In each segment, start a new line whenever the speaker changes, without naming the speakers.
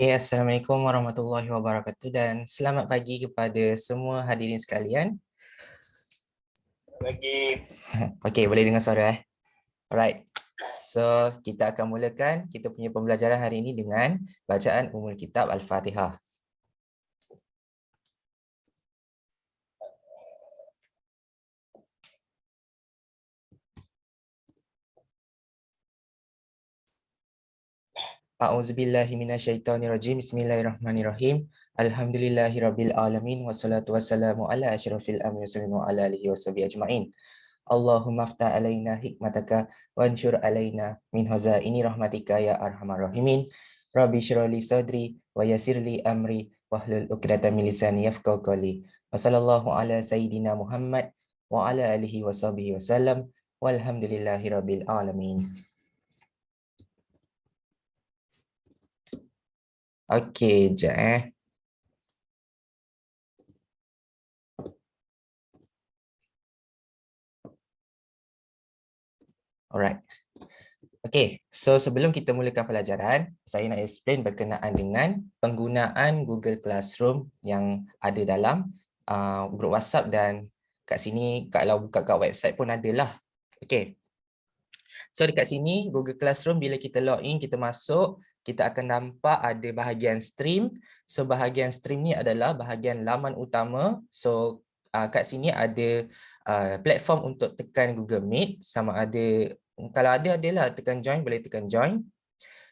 Assalamualaikum warahmatullahi wabarakatuh dan selamat pagi kepada semua hadirin sekalian.
Pagi.
Okey, boleh dengar suara Alright. So, kita akan mulakan kita punya pembelajaran hari ini dengan bacaan Ummul Kitab Al-Fatihah. A'udzubillahi minasyaitonirrajim. Bismillahirrahmanirrahim. Alhamdulillahirabbil alamin wassalatu wassalamu ala asyrafil anbiya'i wa ala alihi washabihi ajmain. Allahumma aftah alaina hikmataka wanshur alaina min hazaini rahmatika ya arhamar rahimin. Rabbi shrah li sadri wa yassir li amri wahlul 'uqdatam min lisani yafqahu qawli. Wa sallallahu ala sayidina Muhammad wa ala alihi washabihi wasallam. Walhamdulillahirabbil alamin. Okey, jap. Alright. Okay, so sebelum kita mulakan pelajaran, saya nak explain berkenaan dengan penggunaan Google Classroom yang ada dalam grup WhatsApp dan kat sini kalau buka kat website pun ada lah. Okay. So dekat sini Google Classroom bila kita login, kita masuk, kita akan nampak ada bahagian stream. So bahagian stream ni adalah bahagian laman utama. So kat sini ada platform untuk tekan Google Meet, sama ada kalau adalah tekan join, boleh tekan join.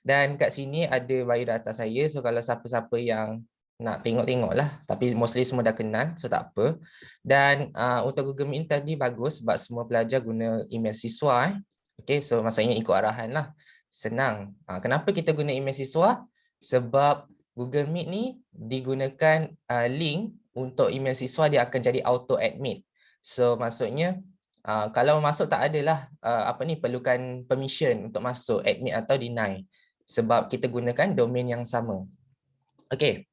Dan kat sini ada biodata saya. So kalau siapa-siapa yang nak tengok-tengok lah, tapi mostly semua dah kenal, so tak apa. Dan untuk Google Meet tadi bagus sebab semua pelajar guna email siswa. Okay, so maksudnya ikut arahan lah. Senang. Kenapa kita guna email siswa? Sebab Google Meet ni digunakan link untuk email siswa, dia akan jadi auto admit. So maksudnya kalau masuk tak adalah perlukan permission untuk masuk, admit atau deny, sebab kita gunakan domain yang sama. Okay.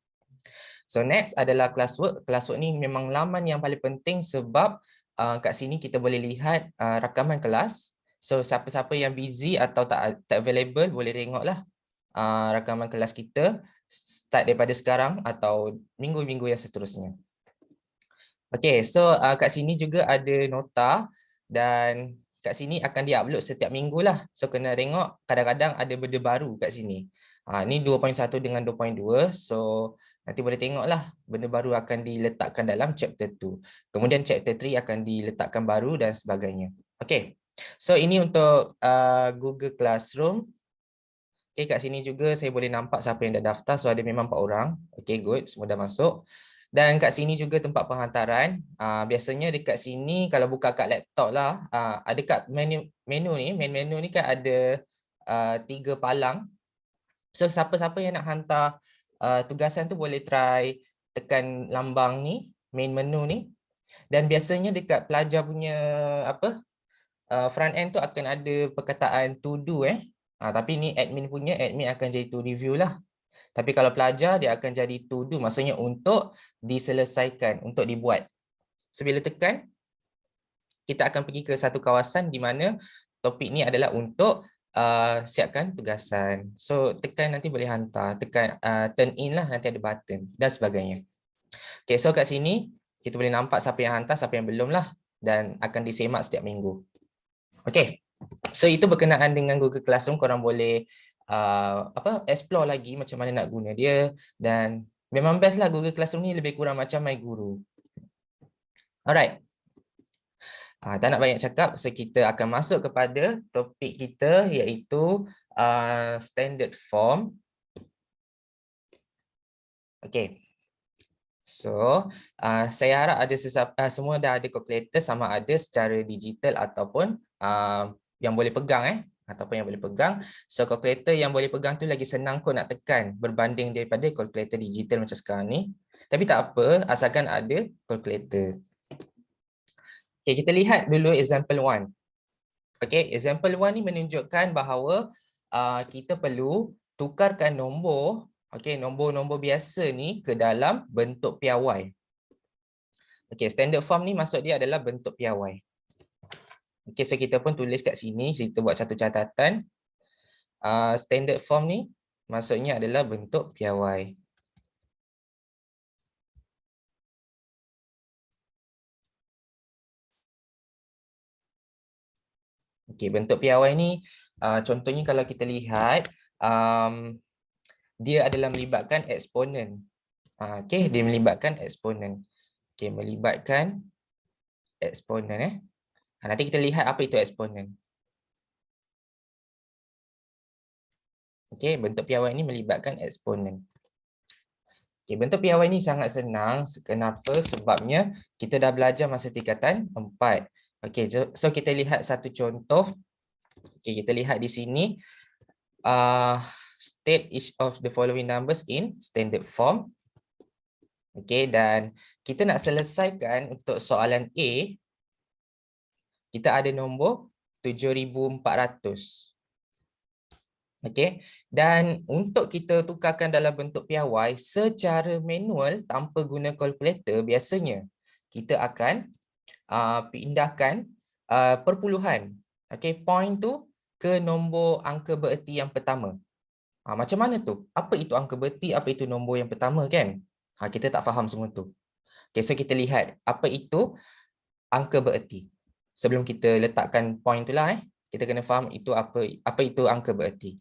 So next adalah classwork. Classwork ni memang laman yang paling penting sebab kat sini kita boleh lihat rakaman kelas. So siapa-siapa yang busy atau tak available boleh tengoklah rakaman kelas kita start daripada sekarang atau minggu-minggu yang seterusnya. Okay, so kat sini juga ada nota dan kat sini akan diupload setiap minggu lah. So kena tengok, kadang-kadang ada benda baru kat sini. Ni 2.1 dengan 2.2. So nanti boleh tengok lah, benda baru akan diletakkan dalam chapter 2. Kemudian chapter 3 akan diletakkan baru dan sebagainya. Okay, so ini untuk Google Classroom. Okay, kat sini juga saya boleh nampak siapa yang dah daftar. So ada memang 4 orang. Okay, good. Semua dah masuk. Dan kat sini juga tempat penghantaran. Biasanya dekat sini kalau buka kat laptop lah, ada kat menu ni, main menu ni kan ada 3 palang. So siapa-siapa yang nak hantar tugasan tu boleh try tekan lambang ni, main menu ni. Dan biasanya dekat pelajar punya front end tu akan ada perkataan to do tapi ni admin punya, admin akan jadi to review lah. Tapi kalau pelajar dia akan jadi to do, maksudnya untuk diselesaikan, untuk dibuat. So bila tekan, kita akan pergi ke satu kawasan di mana topik ni adalah untuk siapkan tugasan. So tekan nanti boleh hantar, tekan turn in lah, nanti ada button dan sebagainya. Okay, so kat sini kita boleh nampak siapa yang hantar, siapa yang belum lah, dan akan disemak setiap minggu. Okay, so itu berkenaan dengan Google Classroom. Korang boleh explore lagi macam mana nak guna dia, dan memang best lah Google Classroom ni, lebih kurang macam My Guru. Alright. Tak nak banyak cakap, so kita akan masuk kepada topik kita, iaitu standard form. Okay. So, saya harap ada semua dah ada calculator, sama ada secara digital ataupun yang boleh pegang ataupun yang boleh pegang. So calculator yang boleh pegang tu lagi senang kot nak tekan berbanding daripada calculator digital macam sekarang ni. Tapi tak apa, asalkan ada calculator. Okay, kita lihat dulu example 1. Okay, example 1 ni menunjukkan bahawa kita perlu tukarkan nombor, nombor-nombor biasa ni ke dalam bentuk piawai. Okay, standard form ni maksud dia adalah bentuk piawai. Okay, so kita pun tulis kat sini, kita buat satu catatan. Standard form ni maksudnya adalah bentuk piawai. Okey, bentuk piawai ni contohnya kalau kita lihat dia adalah melibatkan eksponen. Okey, dia melibatkan eksponen. Okey, melibatkan eksponen. Nanti kita lihat apa itu eksponen. Okey, bentuk piawai ini melibatkan eksponen. Okey, bentuk piawai ini sangat senang. Kenapa? Sebabnya kita dah belajar masa tingkatan 4. Okey, so kita lihat satu contoh. Okey, kita lihat di sini. State each of the following numbers in standard form. Okey, dan kita nak selesaikan untuk soalan A. Kita ada nombor 7,400. Okey, dan untuk kita tukarkan dalam bentuk piawai secara manual tanpa guna kalkulator, biasanya kita akan pindahkan perpuluhan, okey, point tu ke nombor angka bererti yang pertama. Macam mana tu? Apa itu angka bererti, apa itu nombor yang pertama, kan? Kita tak faham semua tu. Okey, so kita lihat apa itu angka bererti. Sebelum kita letakkan point tu lah, kita kena faham itu apa itu angka bererti.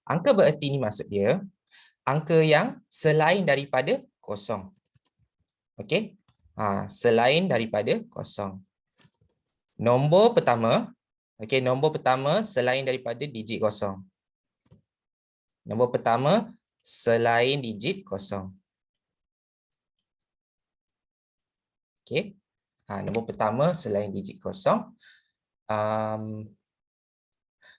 Angka bererti ni maksud dia angka yang selain daripada kosong. Okey? Selain daripada kosong. Nombor pertama, okey, nombor pertama selain daripada digit kosong. Nombor pertama selain digit kosong. Okey. Nombor pertama selain digit kosong.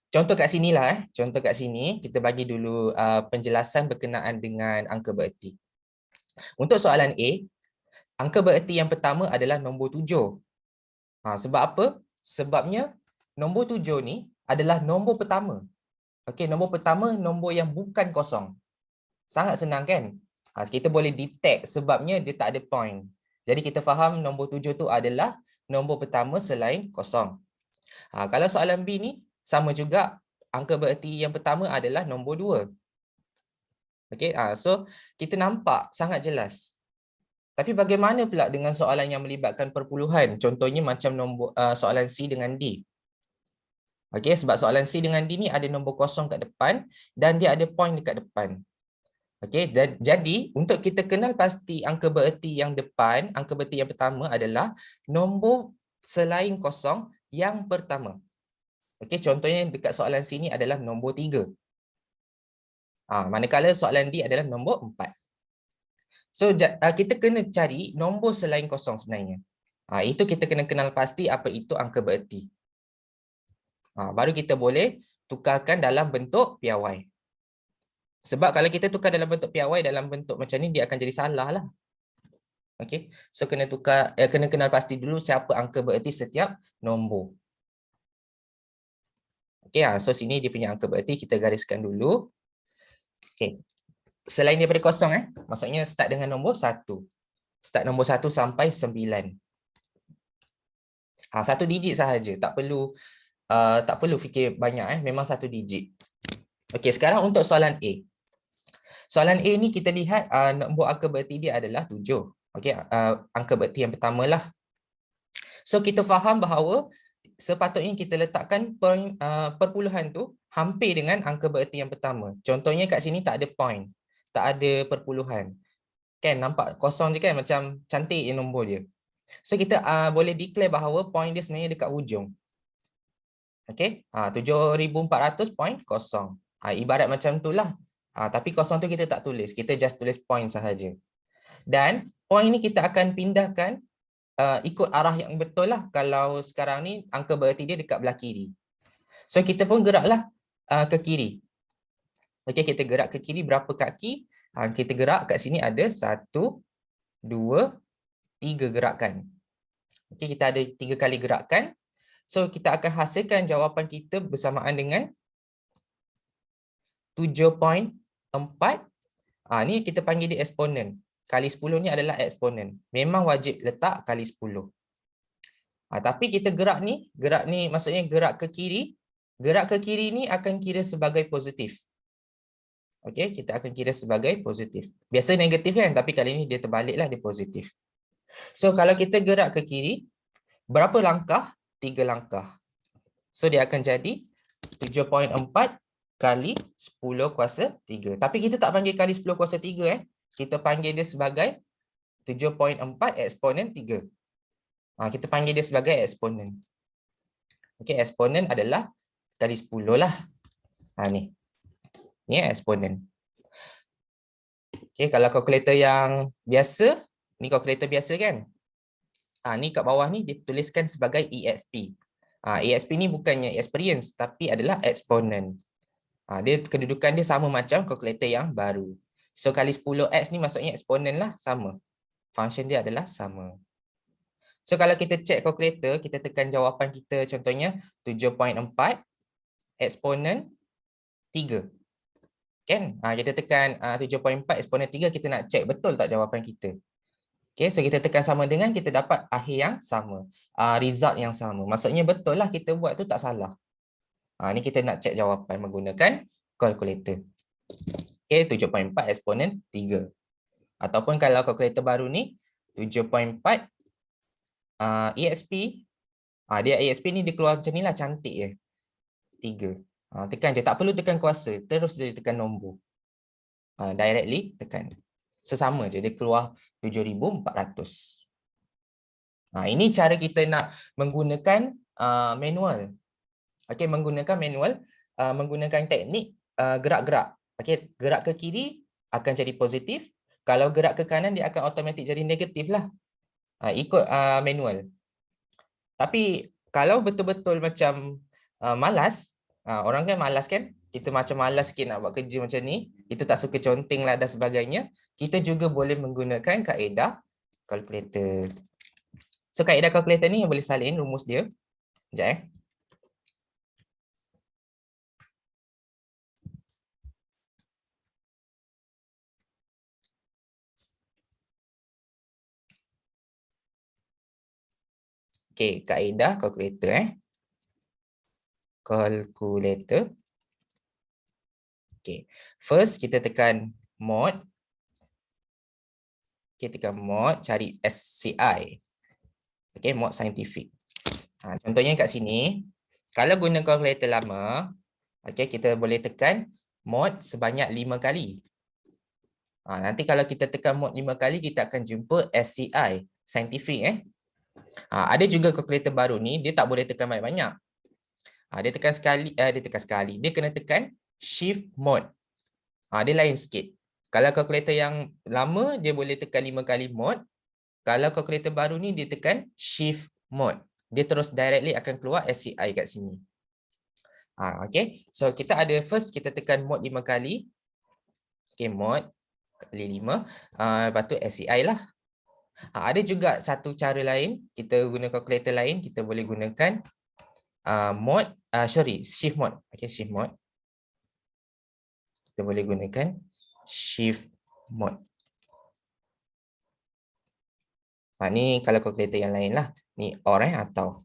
Contoh kat sini lah. Contoh kat sini, kita bagi dulu penjelasan berkenaan dengan angka bererti. Untuk soalan A, angka bererti yang pertama adalah nombor 7. Sebab apa? Sebabnya nombor 7 ni adalah nombor pertama. Okey, nombor pertama nombor yang bukan kosong. Sangat senang, kan? Kita boleh detect sebabnya dia tak ada point. Jadi kita faham nombor 7 tu adalah nombor pertama selain kosong. Kalau soalan B ni sama juga, angka bererti yang pertama adalah nombor 2. Okey, so kita nampak sangat jelas. Tapi bagaimana pula dengan soalan yang melibatkan perpuluhan? Contohnya macam nombor soalan C dengan D. Okey, sebab soalan C dengan D ni ada nombor kosong kat depan dan dia ada point dekat depan. Okey, jadi untuk kita kenal pasti angka bererti yang depan, angka bererti yang pertama adalah nombor selain kosong yang pertama. Okey, contohnya dekat soalan sini adalah nombor 3. Manakala soalan D adalah nombor 4. So kita kena cari nombor selain kosong sebenarnya. Itu kita kena kenal pasti apa itu angka bererti. Baru kita boleh tukarkan dalam bentuk piawai. Sebab kalau kita tukar dalam bentuk piawai dalam bentuk macam ni, dia akan jadi salah lah. Okey, so kena tukar, kena kenal pasti dulu siapa angka bererti setiap nombor. Okey, so sini dia punya angka bererti, kita gariskan dulu. Okey. Selain daripada kosong, maksudnya start dengan nombor 1. Start nombor 1 sampai 9. Satu digit sahaja, tak perlu fikir banyak, memang satu digit. Okey, sekarang untuk soalan A. Soalan A ni kita lihat nombor angka bererti dia adalah 7. Okey, angka bererti yang pertama lah. So kita faham bahawa sepatutnya kita letakkan point perpuluhan tu hampir dengan angka bererti yang pertama. Contohnya kat sini tak ada point, tak ada perpuluhan. Kan nampak kosong je, kan, macam cantik je nombor dia. So kita boleh declare bahawa point dia sebenarnya dekat hujung. Okey, 7,400.0. Ibarat macam itulah. Tapi kosong tu kita tak tulis, kita just tulis point sahaja. Dan point ni kita akan pindahkan ikut arah yang betul lah. Kalau sekarang ni angka bererti dia dekat belah kiri. So kita pun geraklah ke kiri. Okey, kita gerak ke kiri berapa kaki? Kita gerak kat sini ada 1, 2, 3 gerakan. Okey, kita ada 3 kali gerakan. So kita akan hasilkan jawapan kita bersamaan dengan 7.4. Ni kita panggil dia eksponen. Kali 10 ni adalah eksponen. Memang wajib letak kali 10. Tapi kita gerak ni maksudnya gerak ke kiri Gerak ke kiri ni akan kira sebagai positif. Okey, kita akan kira sebagai positif. Biasa negatif kan, tapi kali ni dia terbaliklah, dia positif. So kalau kita gerak ke kiri, berapa langkah? 3 langkah. So dia akan jadi 7.4 kali 10 kuasa 3. Tapi kita tak panggil kali 10 kuasa 3 . Kita panggil dia sebagai 7.4 eksponen 3. Kita panggil dia sebagai eksponen. Okey, eksponen adalah kali 10 lah. Ni. Ni eksponen. Okey, kalau kalkulator yang biasa, ni kalkulator biasa kan? Ni kat bawah ni dituliskan sebagai EXP. EXP ni bukannya experience tapi adalah eksponen. Dia kedudukan dia sama macam kalkulator yang baru. So kali 10x ni maksudnya eksponen lah, sama. Function dia adalah sama. So kalau kita check kalkulator, kita tekan jawapan kita contohnya 7.4 eksponen 3. Kan? Kita tekan 7.4 eksponen 3, kita nak check betul tak jawapan kita. Okay, so kita tekan sama dengan, kita dapat akhir yang sama. Result yang sama. Maksudnya betul lah kita buat tu tak salah. Ni kita nak check jawapan menggunakan kalkulator. Okay, 7.4 eksponen 3. Ataupun kalau kalkulator baru ni, 7.4 EXP. Dia EXP ni dia keluar macam ni lah, cantik je. 3. Tekan je, tak perlu tekan kuasa. Terus dia tekan nombor. Directly tekan. Sesama je, dia keluar 7,400. Ini cara kita nak menggunakan manual. Okey, menggunakan manual, menggunakan teknik gerak-gerak. Okey, gerak ke kiri akan jadi positif. Kalau gerak ke kanan dia akan automatik jadi negatif lah. Ikut manual. Tapi kalau betul-betul macam malas, orang kan malas kan? Kita macam malas sikit nak buat kerja macam ni, kita tak suka conteng lah dan sebagainya, kita juga boleh menggunakan kaedah kalkulator. So kaedah kalkulator ni yang boleh salin rumus dia. Sekejap . Okey, kaedah kalkulator . Kalkulator. Okey. First kita tekan mod. Kita tekan mod, cari SCI. Okey, mod scientific. Contohnya kat sini, kalau guna kalkulator lama, okey, kita boleh tekan mod sebanyak 5 kali. Nanti kalau kita tekan mod 5 kali, kita akan jumpa SCI, scientific . Ada juga kalkulator baru ni, dia tak boleh tekan banyak-banyak. Dia tekan sekali, dia kena tekan shift mod. Dia lain sikit. Kalau kalkulator yang lama, dia boleh tekan 5 kali mod. Kalau kalkulator baru ni, dia tekan shift mod. Dia terus directly akan keluar SCI kat sini. Okay, so kita ada first, kita tekan mod 5 kali. Okay, mod kali 5. Lepas tu SCI lah. Ada juga satu cara lain, kita guna kalkulator lain, kita boleh gunakan shift mod. Okay, shift mod. Kita boleh gunakan shift mod. Ni kalau kalkulator yang lain lah. Ni or atau.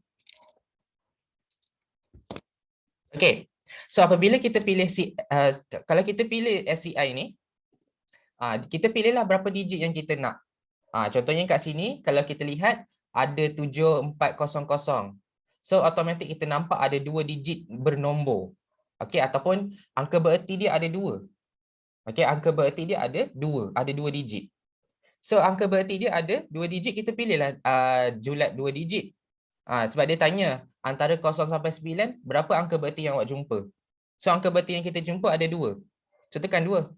Okay. So apabila kita pilih kalau kita pilih SCI ni, kita pilihlah berapa digit yang kita nak. Contohnya kat sini, kalau kita lihat ada 7400. So automatik kita nampak ada 2 digit bernombor. Okey, ataupun angka bererti dia ada 2. Okey, angka bererti dia ada 2 digit. So angka bererti dia ada 2 digit, kita pilihlah julat 2 digit. Sebab dia tanya antara 0 sampai 9 berapa angka bererti yang awak jumpa. So angka bererti yang kita jumpa ada 2. So tekan 2.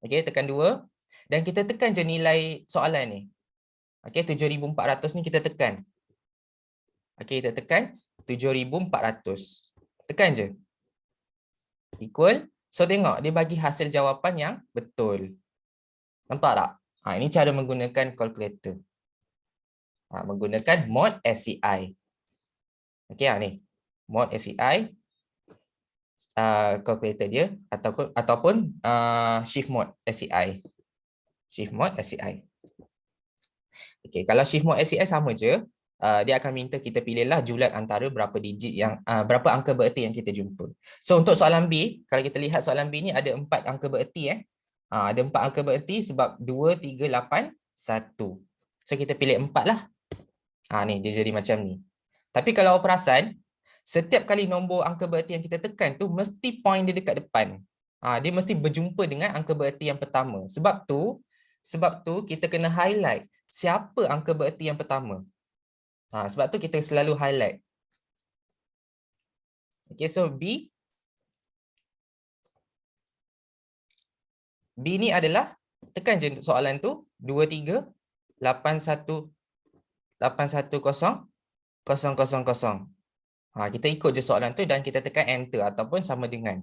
Okey, tekan 2 dan kita tekan je nilai soalan ni. Okey, 7400 ni kita tekan. Okey, kita tekan 7400. Tekan je. Equal. So tengok dia bagi hasil jawapan yang betul. Nampak tak? Ini cara menggunakan kalkulator. Menggunakan mod SCI. Okey, ni. Mod SCI. Kalkulator dia ataupun shift mod SCI. Shift mod SCI. Okey, kalau shift mod SCI sama je. dia akan minta kita pilihlah julat antara berapa digit yang berapa angka bererti yang kita jumpa. So untuk soalan B, kalau kita lihat soalan B ni ada 4 angka bererti ada 4 angka bererti sebab 2, 3, 8, 1. So kita pilih 4 lah. Ni dia jadi macam ni. Tapi kalau awak perasan, setiap kali nombor angka bererti yang kita tekan tu mesti point dia dekat depan. Dia mesti berjumpa dengan angka bererti yang pertama. Sebab tu kita kena highlight siapa angka bererti yang pertama. Sebab tu kita selalu highlight. Okay, so B ni adalah, tekan je soalan tu, 23 81 810 000. Kita ikut je soalan tu dan kita tekan enter ataupun sama dengan.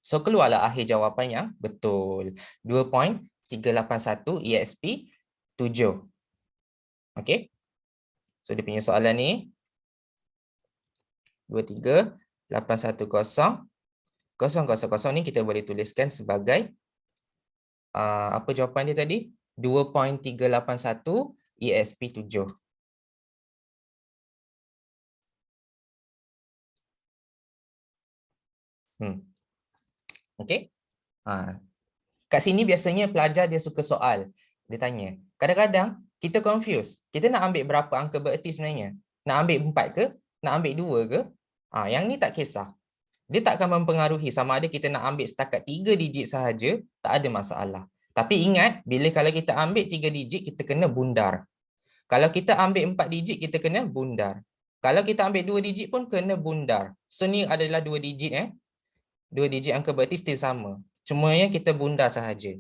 So keluarlah akhir jawapan yang betul. 2.381 EXP 7. Okay. So dia punya soalan ni 23810000 ni kita boleh tuliskan sebagai apa jawapan dia tadi? 2.381 EXP 7. Okay. Kat sini biasanya pelajar dia suka soal. Dia tanya, kadang-kadang kita confuse. Kita nak ambil berapa angka bererti sebenarnya? Nak ambil 4 ke? Nak ambil 2 ke? Yang ni tak kisah. Dia tak akan mempengaruhi sama ada kita nak ambil setakat 3 digit sahaja, tak ada masalah. Tapi ingat, bila kalau kita ambil 3 digit, kita kena bundar. Kalau kita ambil 4 digit, kita kena bundar. Kalau kita ambil 2 digit pun kena bundar. So ni adalah 2 digit 2 digit angka bererti still sama. Cumanya kita bundar sahaja.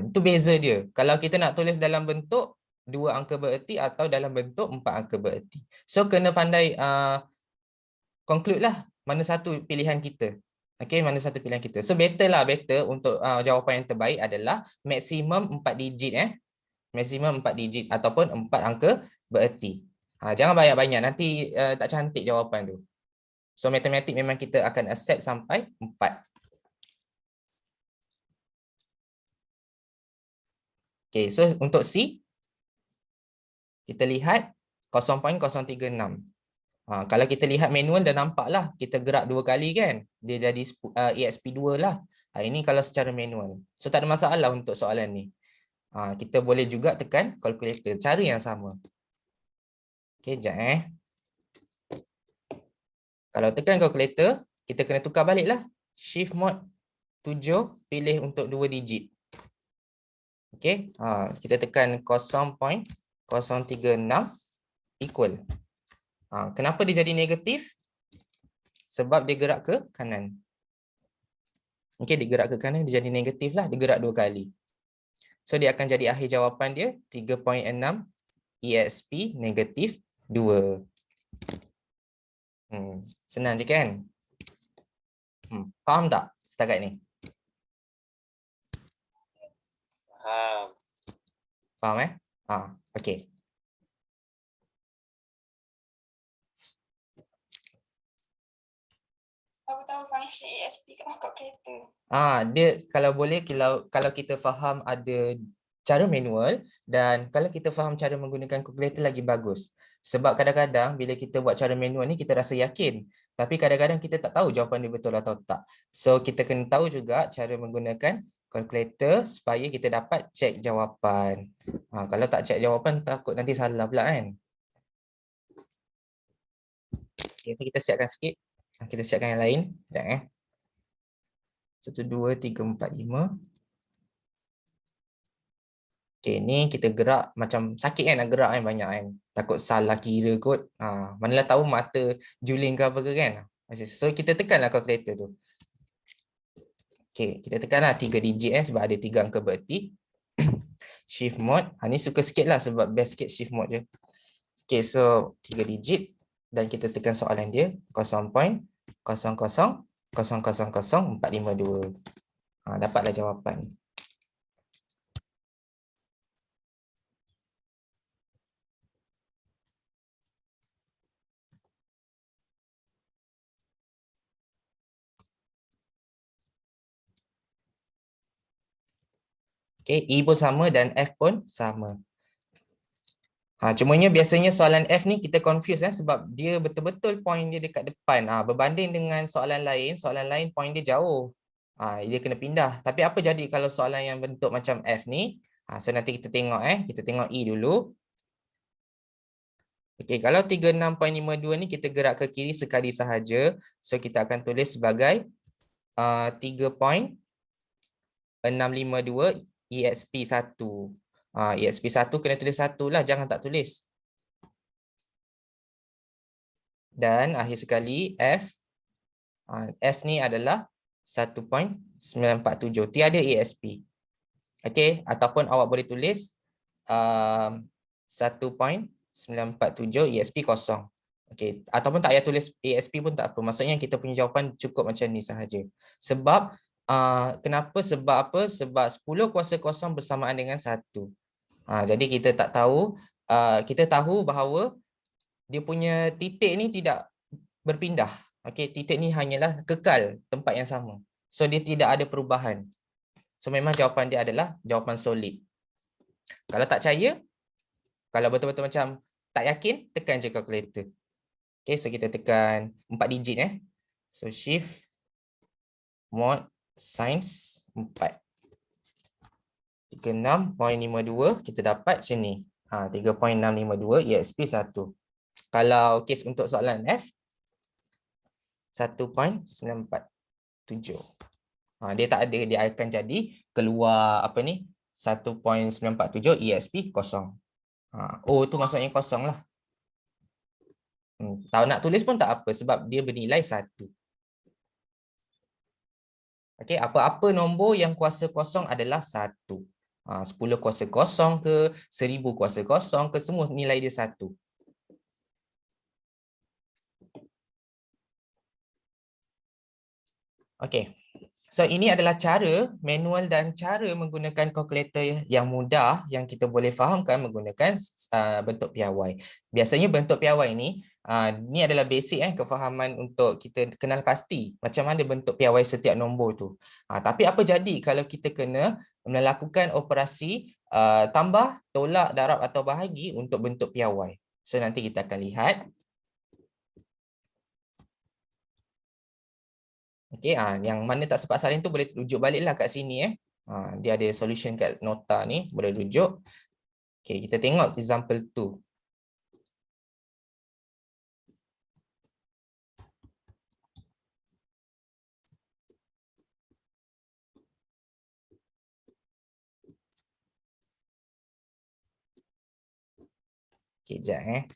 Itu beza dia. Kalau kita nak tulis dalam bentuk 2 angka bererti atau dalam bentuk 4 angka bererti. So kena pandai conclude lah mana satu pilihan kita. Okay, mana satu pilihan kita. So better untuk jawapan yang terbaik adalah maksimum 4 digit maksimum 4 digit ataupun 4 angka bererti. Jangan banyak-banyak, nanti tak cantik jawapan tu. So matematik memang kita akan accept sampai 4. Okay, so untuk C, kita lihat 0.036. Kalau kita lihat manual dah nampak lah, kita gerak 2 kali kan, dia jadi EXP2 lah. Ini kalau secara manual. So tak ada masalah untuk soalan ni. Kita boleh juga tekan calculator, cara yang sama. Okay, sekejap Kalau tekan calculator, kita kena tukar balik lah. Shift mode 7, pilih untuk 2 digit. Okay, kita tekan 0.036 equal. Kenapa dia jadi negatif? Sebab dia gerak ke kanan. Okay, dia gerak ke kanan, dia jadi negatif lah. Dia gerak 2 kali. So, dia akan jadi akhir jawapan dia 3.6 EXP negatif 2. Senang je kan? Faham tak setakat ni? Faham okay.
Aku tahu fungsi ESP kat calculator.
Dia kalau boleh, kalau kita faham ada cara manual dan kalau kita faham cara menggunakan calculator lagi bagus. Sebab kadang-kadang bila kita buat cara manual ni kita rasa yakin, tapi kadang-kadang kita tak tahu jawapan dia betul atau tak. So kita kena tahu juga cara menggunakan calculator supaya kita dapat cek jawapan. Kalau tak cek jawapan takut nanti salah pula kan. Okay, kita siapkan sikit. Kita siapkan yang lain. Sekejap 1, 2, 3, 4, 5. Okay, ni kita gerak macam sakit kan nak gerak kan banyak kan. Takut salah kira kot. Manalah tahu mata juling ke apa ke kan. So kita tekanlah calculator tu. Okay, kita tekanlah 3 digit sebab ada 3 angka bererti. Shift mode. Ni suka sikit lah sebab best sikit shift mode je. Okay, so 3 digit dan kita tekan soalan dia 0.0000452. Dapatlah jawapan. Okay, E pun sama dan F pun sama. Cumanya biasanya soalan F ni kita confuse sebab dia betul-betul point dia dekat depan. Berbanding dengan soalan lain point dia jauh. Dia kena pindah. Tapi apa jadi kalau soalan yang bentuk macam F ni? So nanti kita tengok kita tengok E dulu. Okey, kalau 36.52 ni kita gerak ke kiri sekali sahaja. So kita akan tulis sebagai 3.652 EXP1. EXP1 kena tulis 1 lah, jangan tak tulis. Dan akhir sekali F. F ni adalah 1.947. Tiada EXP. Okey, ataupun awak boleh tulis 1.947 EXP kosong. Okey, ataupun tak payah tulis EXP pun tak apa. Maksudnya kita punya jawapan cukup macam ni sahaja. Sebab kenapa? Sebab apa? Sebab 10 kuasa kosong bersamaan dengan 1. Jadi kita tak tahu, kita tahu bahawa dia punya titik ni tidak berpindah. Okey, titik ni hanyalah kekal tempat yang sama. So dia tidak ada perubahan. So memang jawapan dia adalah jawapan solid. Kalau tak percaya, kalau betul-betul macam tak yakin, tekan je calculator. Okay, so kita tekan 4 digit So shift mod science 4. 36.52 kita dapat macam ni. 3.652 EXP1. Kalau kes untuk soalan F 1.947. Dia tak ada, dia akan jadi keluar apa ni 1.947 EXP kosong. Oh tu maksudnya kosong lah. Kalau nak tulis pun tak apa sebab dia bernilai 1. Okey, apa-apa nombor yang kuasa kosong adalah 1. 10 kuasa kosong ke, 1000 kuasa kosong ke, semua nilai dia 1. Okey. So ini adalah cara manual dan cara menggunakan kalkulator yang mudah yang kita boleh fahamkan menggunakan bentuk piawai. Biasanya bentuk piawai ni adalah basic kefahaman untuk kita kenal pasti macam mana bentuk piawai setiap nombor tu. Tapi apa jadi kalau kita kena melakukan operasi tambah, tolak, darab atau bahagi untuk bentuk piawai. So nanti kita akan lihat. Okey, yang mana tak sempat salin tu boleh rujuk baliklah kat sini dia ada solution kat nota ni, boleh rujuk. Okey, kita tengok example 2. Okey, jap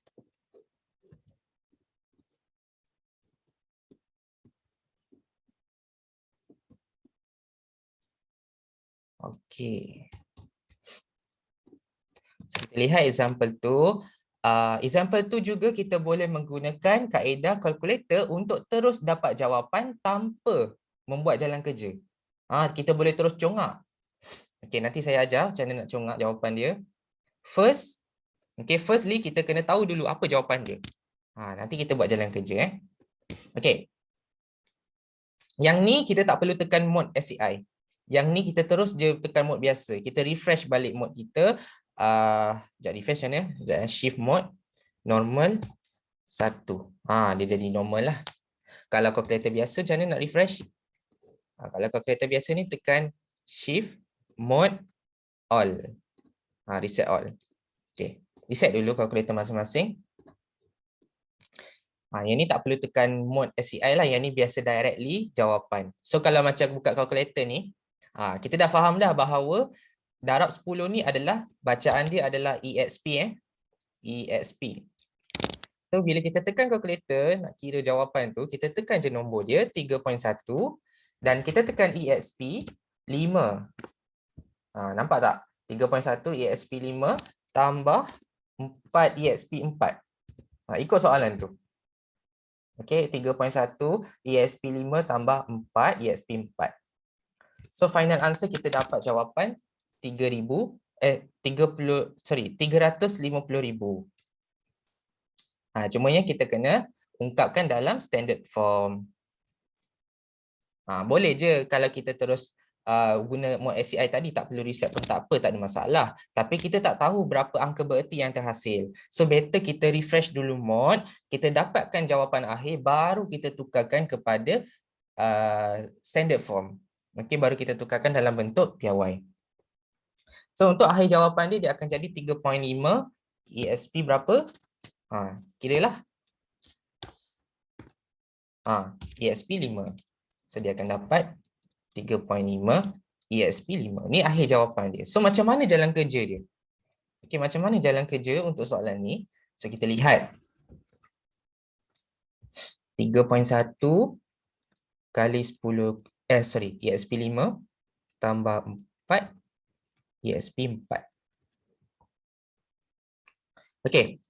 Okey. So, kita lihat example tu. Example tu juga kita boleh menggunakan kaedah kalkulator untuk terus dapat jawapan tanpa membuat jalan kerja. Kita boleh terus congak. Okey, nanti saya ajar macam mana nak congak jawapan dia. Firstly kita kena tahu dulu apa jawapan dia. Nanti kita buat jalan kerja Okey. Yang ni kita tak perlu tekan mode SCI. Yang ni kita terus je tekan mode biasa. Kita refresh balik mode kita. Sekejap refresh macam mana? Shift mode. Normal 1. Dia jadi normal lah. Kalau kalkulator biasa macam mana nak refresh? Kalau kalkulator biasa ni tekan shift mode all. Reset all. Okay. Reset dulu kalkulator masing-masing. Yang ni tak perlu tekan mode SCI lah. Yang ni biasa directly jawapan. So kalau macam buka kalkulator ni, kita dah faham dah bahawa darab 10 ni adalah, bacaan dia adalah EXP. EXP. So bila kita tekan kalkulator, nak kira jawapan tu, kita tekan je nombor dia, 3.1. Dan kita tekan EXP 5. Nampak tak? 3.1 EXP 5 tambah 4 EXP 4. Ikut soalan tu. Okey, 3.1 EXP 5 tambah 4 EXP 4. So final answer kita dapat jawapan 350,000. Cumanya kita kena ungkapkan dalam standard form. Boleh je kalau kita terus guna mod SCI tadi, tak perlu reset pun tak apa, tak ada masalah. Tapi kita tak tahu berapa angka bererti yang terhasil. So better kita refresh dulu mod, kita dapatkan jawapan akhir, baru kita tukarkan kepada standard form. Okay, baru kita tukarkan dalam bentuk piawai. So untuk akhir jawapan dia akan jadi 3.5 ESP berapa? Kiralah. ESP 5. So dia akan dapat 3.5 ESP 5. Ni akhir jawapan dia. So macam mana jalan kerja dia? Okey, macam mana jalan kerja untuk soalan ni? So kita lihat. 3.1 kali 10 ESP 5 tambah 4 ESP 4. Okey.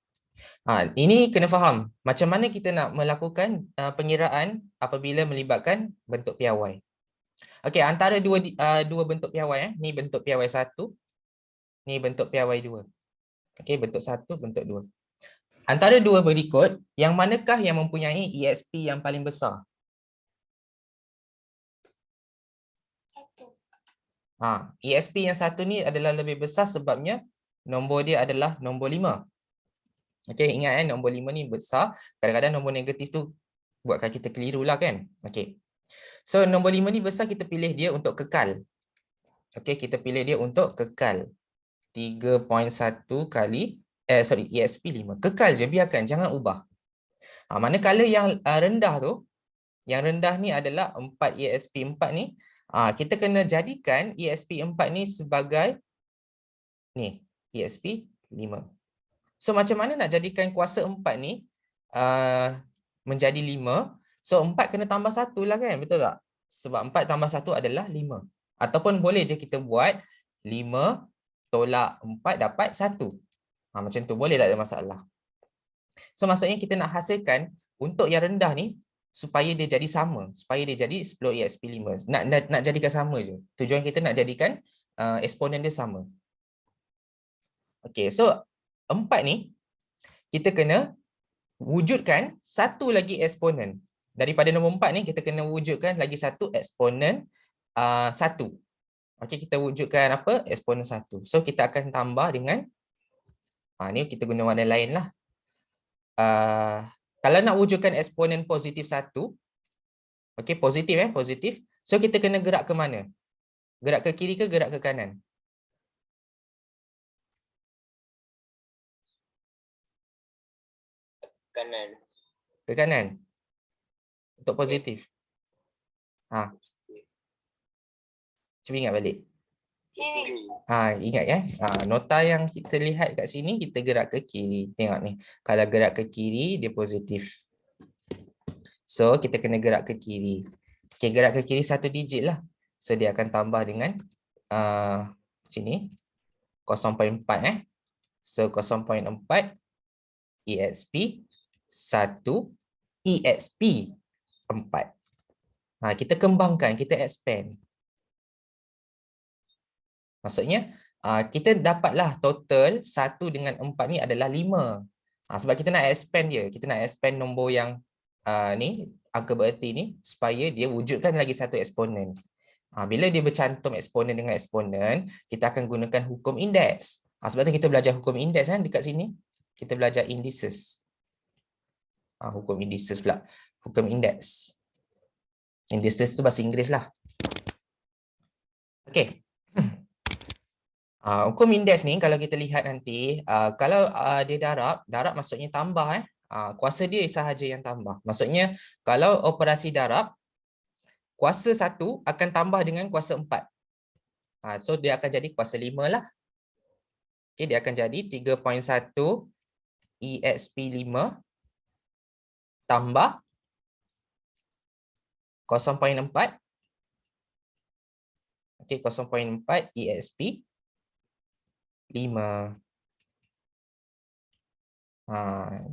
Ini kena faham macam mana kita nak melakukan pengiraan apabila melibatkan bentuk piawai. Okey, antara dua bentuk piawai, ni bentuk piawai 1, ni bentuk piawai 2. Okey, bentuk 1, bentuk 2. Antara dua berikut, yang manakah yang mempunyai ESP yang paling besar?
1.
ESP yang 1 ni adalah lebih besar sebabnya nombor dia adalah nombor 5. Okey, ingat nombor 5 ni besar. Kadang-kadang nombor negatif tu buatkan kita keliru lah kan. Okey. So nombor 5 ni besar, kita pilih dia untuk kekal. Okey, kita pilih dia untuk kekal. 3.1 kali ESP 5. Kekal je, biarkan, jangan ubah. Manakala yang rendah tu, yang rendah ni adalah 4 ESP 4 ni, kita kena jadikan ESP 4 ni sebagai ni, ESP 5. So macam mana nak jadikan kuasa 4 ni menjadi 5? So 4 kena tambah 1 lah kan, betul tak? Sebab 4 tambah 1 adalah 5. Ataupun boleh je kita buat 5 tolak 4 dapat 1. Macam tu boleh, tak ada masalah. So maksudnya kita nak hasilkan untuk yang rendah ni supaya dia jadi sama, supaya dia jadi 10 ESP 5. Nak jadikan sama je. Tujuan kita nak jadikan eksponen dia sama. Okey, so 4 ni kita kena wujudkan satu lagi eksponen. Daripada nombor 4 ni kita kena wujudkan lagi satu eksponen 1. Okey, kita wujudkan apa? Eksponen 1. So kita akan tambah dengan ni kita guna warna lain lah. Kalau nak wujudkan eksponen positif 1, okey, positif positif. So kita kena gerak ke mana? Gerak ke kiri ke gerak ke kanan?
Kanan.
Ke kanan. Untuk positif. Cuba ingat balik.
Kiri.
Ingat kan? Nota yang kita lihat kat sini kita gerak ke kiri. Tengok ni. Kalau gerak ke kiri dia positif. So kita kena gerak ke kiri. Okey, gerak ke kiri 1 digit lah. So dia akan tambah dengan sini 0.4 So 0.4 ESP 1 ESP 4. Kita kembangkan, kita expand. Maksudnya kita dapatlah total 1 dengan 4 ni adalah 5. Sebab kita nak expand dia. Kita nak expand nombor yang ni, angka bererti ni, supaya dia wujudkan lagi satu eksponen. Bila dia bercantum eksponen dengan eksponen, kita akan gunakan hukum indeks. Sebab tu kita belajar hukum indeks kan dekat sini. Kita belajar indices. Hukum indices pula. Hukum indeks. Indices tu bahasa Inggeris lah. Okey. Hukum indeks ni kalau kita lihat nanti, kalau dia darab maksudnya tambah kuasa dia sahaja yang tambah. Maksudnya kalau operasi darab, kuasa 1 akan tambah dengan kuasa 4. So dia akan jadi kuasa 5 lah. Okay, dia akan jadi 3.1 ESP 5 tambah 0.4. Okay, 0.4 ESP 5.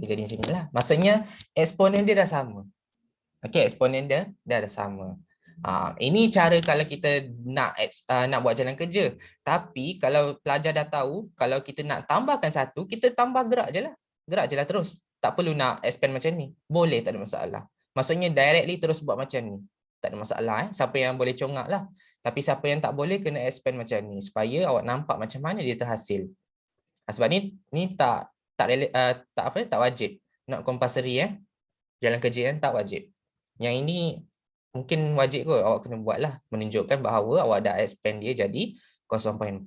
Dia jadi macam ni lah. Maksudnya eksponen dia dah sama. Okey, eksponen dia dah sama. Ini cara kalau kita nak buat jalan kerja. Tapi kalau pelajar dah tahu, kalau kita nak tambahkan 1, kita tambah gerak je lah. Gerak je lah terus. Tak perlu nak expand macam ni. Boleh, tak ada masalah. Maksudnya directly terus buat macam ni. tak ada masalah. Siapa yang boleh congak lah. Tapi siapa yang tak boleh kena expand macam ni supaya awak nampak macam mana dia terhasil. Sebab ni tak wajib. Not compulsory jalan kerja tak wajib. Yang ini mungkin wajib kot, awak kena buat lah, menunjukkan bahawa awak dah expand dia jadi 0.4.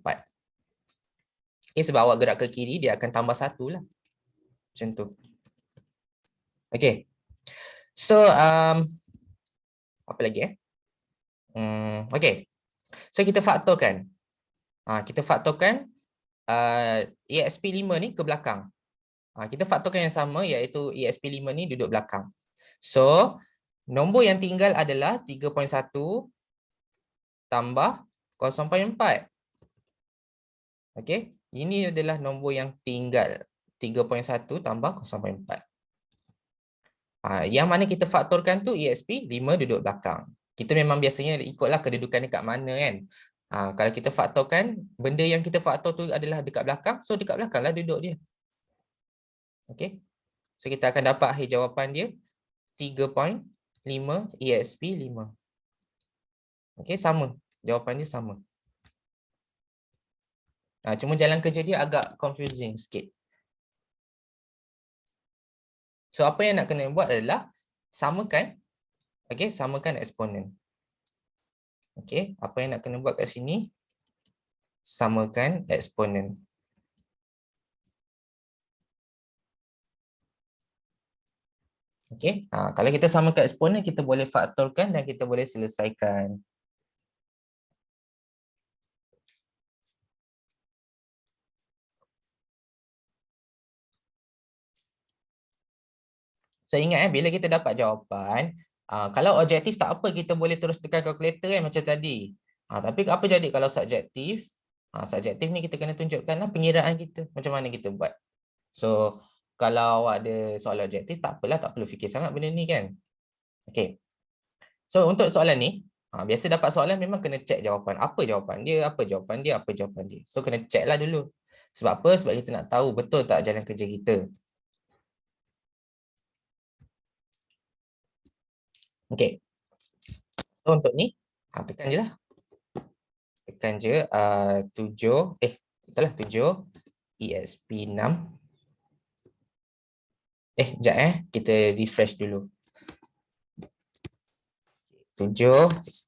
Okay, sebab awak gerak ke kiri dia akan tambah 1 lah. Macam tu. Okay. So apa lagi okay. So kita faktorkan. Kita faktorkan EXP5 ni ke belakang. Kita faktorkan yang sama iaitu EXP5 ni duduk belakang. So nombor yang tinggal adalah 3.1 tambah 0.4. Okey, ini adalah nombor yang tinggal 3.1 tambah 0.4. Yang mana kita faktorkan tu EXP5 duduk belakang. Kita memang biasanya ikutlah kedudukan dekat mana kan. Kalau kita faktorkan, benda yang kita faktor tu adalah dekat belakang, so dekat belakang lah duduk dia. Okey. So kita akan dapat akhir jawapan dia 3.5 EXP5. Okey, sama. Jawapan dia sama. Cuma jalan kerja dia agak confusing sikit. So apa yang nak kena buat adalah samakan. Okey, samakan eksponen. Okey, apa yang nak kena buat kat sini? Samakan eksponen. Okey, kalau kita samakan eksponen, kita boleh faktorkan dan kita boleh selesaikan. So ingat bila kita dapat jawapan, kalau objektif tak apa, kita boleh terus tekan kalkulator macam tadi. Tapi apa jadi kalau subjektif? Subjektif ni kita kena tunjukkanlah pengiraan kita, macam mana kita buat. So kalau awak ada soalan objektif, tak apalah, tak perlu fikir sangat benda ni kan. Okay. So untuk soalan ni, biasa dapat soalan memang kena check jawapan. Apa jawapan dia, apa jawapan dia, apa jawapan dia. So kena check lah dulu. Sebab apa? Sebab kita nak tahu betul tak jalan kerja kita. Okay. So untuk ni, tekan je lah. Tekan je 7 EXP6. Sekejap kita refresh dulu. 7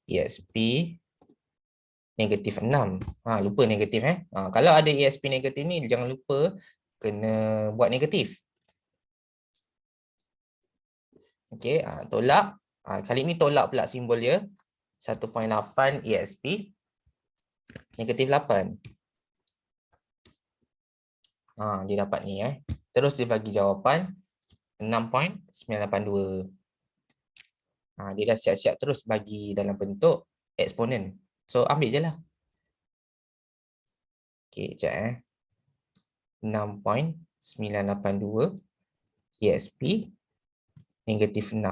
EXP negatif 6. Lupa negatif kalau ada EXP negatif ni jangan lupa kena buat negatif. Okey, tolak. Kali ni tolak pula simbol dia. 1.8 EXP negatif 8. Dia dapat ni Terus dia bagi jawapan 6.982. Dia dah siap-siap terus bagi dalam bentuk eksponen. So ambil je lah. Okey, sekejap 6.982 EXP negatif 6.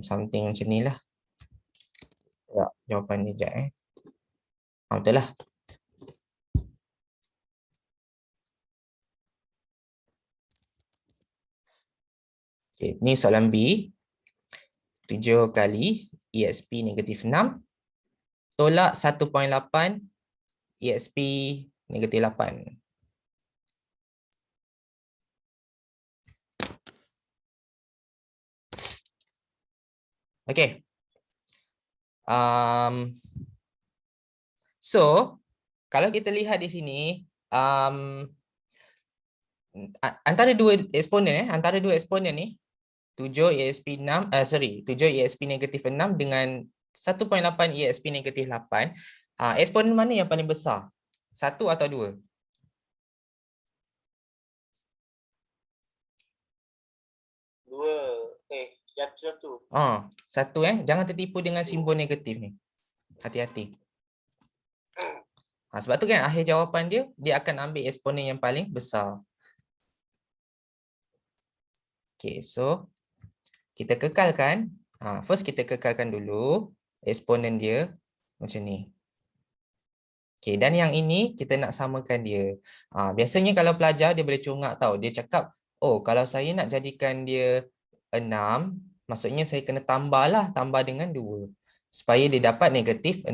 Something macam ni lah. Jawapan ni sekejap betul lah. Okay, ni soalan B. 7 kali EXP negatif 6. Tolak 1.8 EXP negatif 8. Okay. So, kalau kita lihat di sini, antara dua eksponen ni, 7 EXP6, 7 EXP negatif 6 dengan 1.8 EXP negatif 8, eksponen mana yang paling besar? 1 atau 2?
1.
1 jangan tertipu dengan simbol negatif ni. Hati-hati. Sebab tu kan akhir jawapan dia akan ambil eksponen yang paling besar. Okay, so kita kekalkan. First kita kekalkan dulu eksponen dia macam ni. Okay, dan yang ini kita nak samakan dia. Biasanya kalau pelajar dia boleh congak tahu. Dia cakap, oh kalau saya nak jadikan dia 6, Maksudnya saya kena tambahlah, tambah dengan 2 supaya dia dapat negatif 6.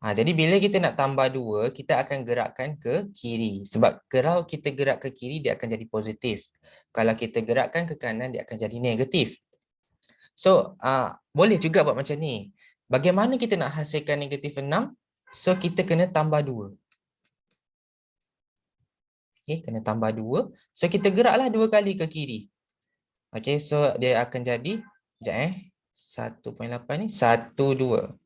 Jadi bila kita nak tambah 2, kita akan gerakkan ke kiri. Sebab kalau kita gerak ke kiri, dia akan jadi positif. Kalau kita gerakkan ke kanan, dia akan jadi negatif. So, boleh juga buat macam ni. Bagaimana kita nak hasilkan negatif 6? So, kita kena tambah 2. Okay, kena tambah 2. So, kita geraklah 2 kali ke kiri. Okay, so dia akan jadi, sekejap 1.8 ni, 1, 2.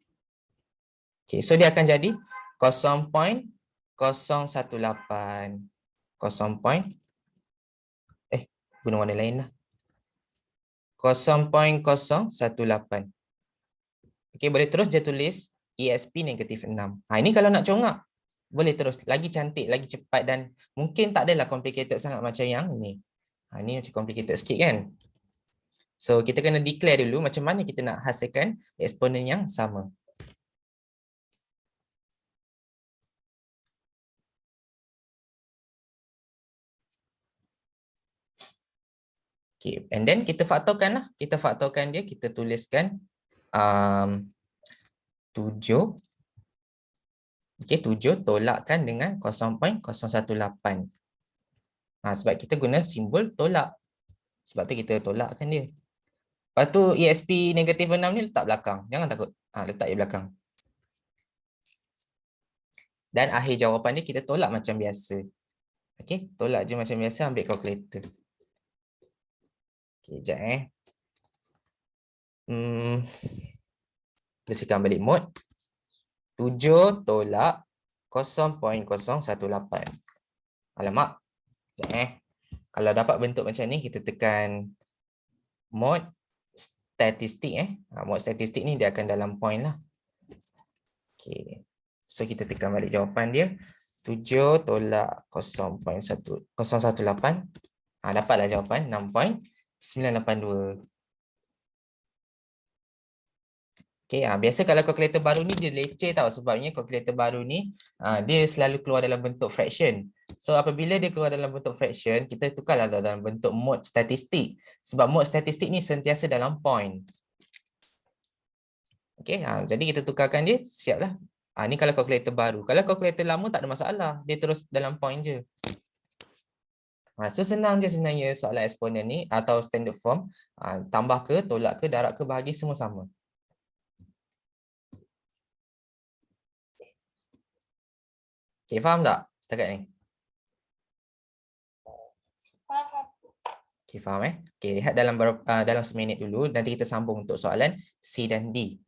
Okay, so dia akan jadi 0.018. 0. Guna warna lain lah. 0.018. Okay, boleh terus dia tulis ESP negatif 6. Ini kalau nak congak, boleh terus. Lagi cantik, lagi cepat dan mungkin tak adalah complicated sangat macam yang ni. Ini macam complicated sikit kan? So, kita kena declare dulu macam mana kita nak hasilkan eksponen yang sama. Okay, and then kita faktorkan lah. Kita faktorkan dia, kita tuliskan 7. Okay, 7 tolakkan dengan 0.018. Sebab kita guna simbol tolak. Sebab tu kita tolakkan dia. Lepas tu ESP negatif 6 ni letak belakang. Jangan takut. Letak di belakang. Dan akhir jawapan ni kita tolak macam biasa. Okay, tolak je macam biasa, ambil kalkulator. Okay, sekejap bersihkan balik mod. 7 tolak 0.018. Alamak. Sekejap Kalau dapat bentuk macam ni, kita tekan mod statistik. Mod statistik ni dia akan dalam point lah. Okay. So kita tekan balik jawapan dia. 7 tolak 0.018. Dapatlah jawapan 6.982. Okay, biasa kalau kalkulator baru ni dia leceh tau, sebabnya kalkulator baru ni dia selalu keluar dalam bentuk fraction. So apabila dia keluar dalam bentuk fraction, kita tukarlah dalam bentuk mod statistik. Sebab mod statistik ni sentiasa dalam point. Okay, jadi kita tukarkan dia, siaplah. Ni kalau kalkulator baru. Kalau kalkulator lama tak ada masalah, dia terus dalam point je. So senang je sebenarnya soalan eksponen ni atau standard form. Tambah ke, tolak ke, darab ke, bahagi semua sama. Okay, faham tak setakat ni? Okay, faham Okay, lihat dalam seminit dulu. Nanti kita sambung untuk soalan C dan D.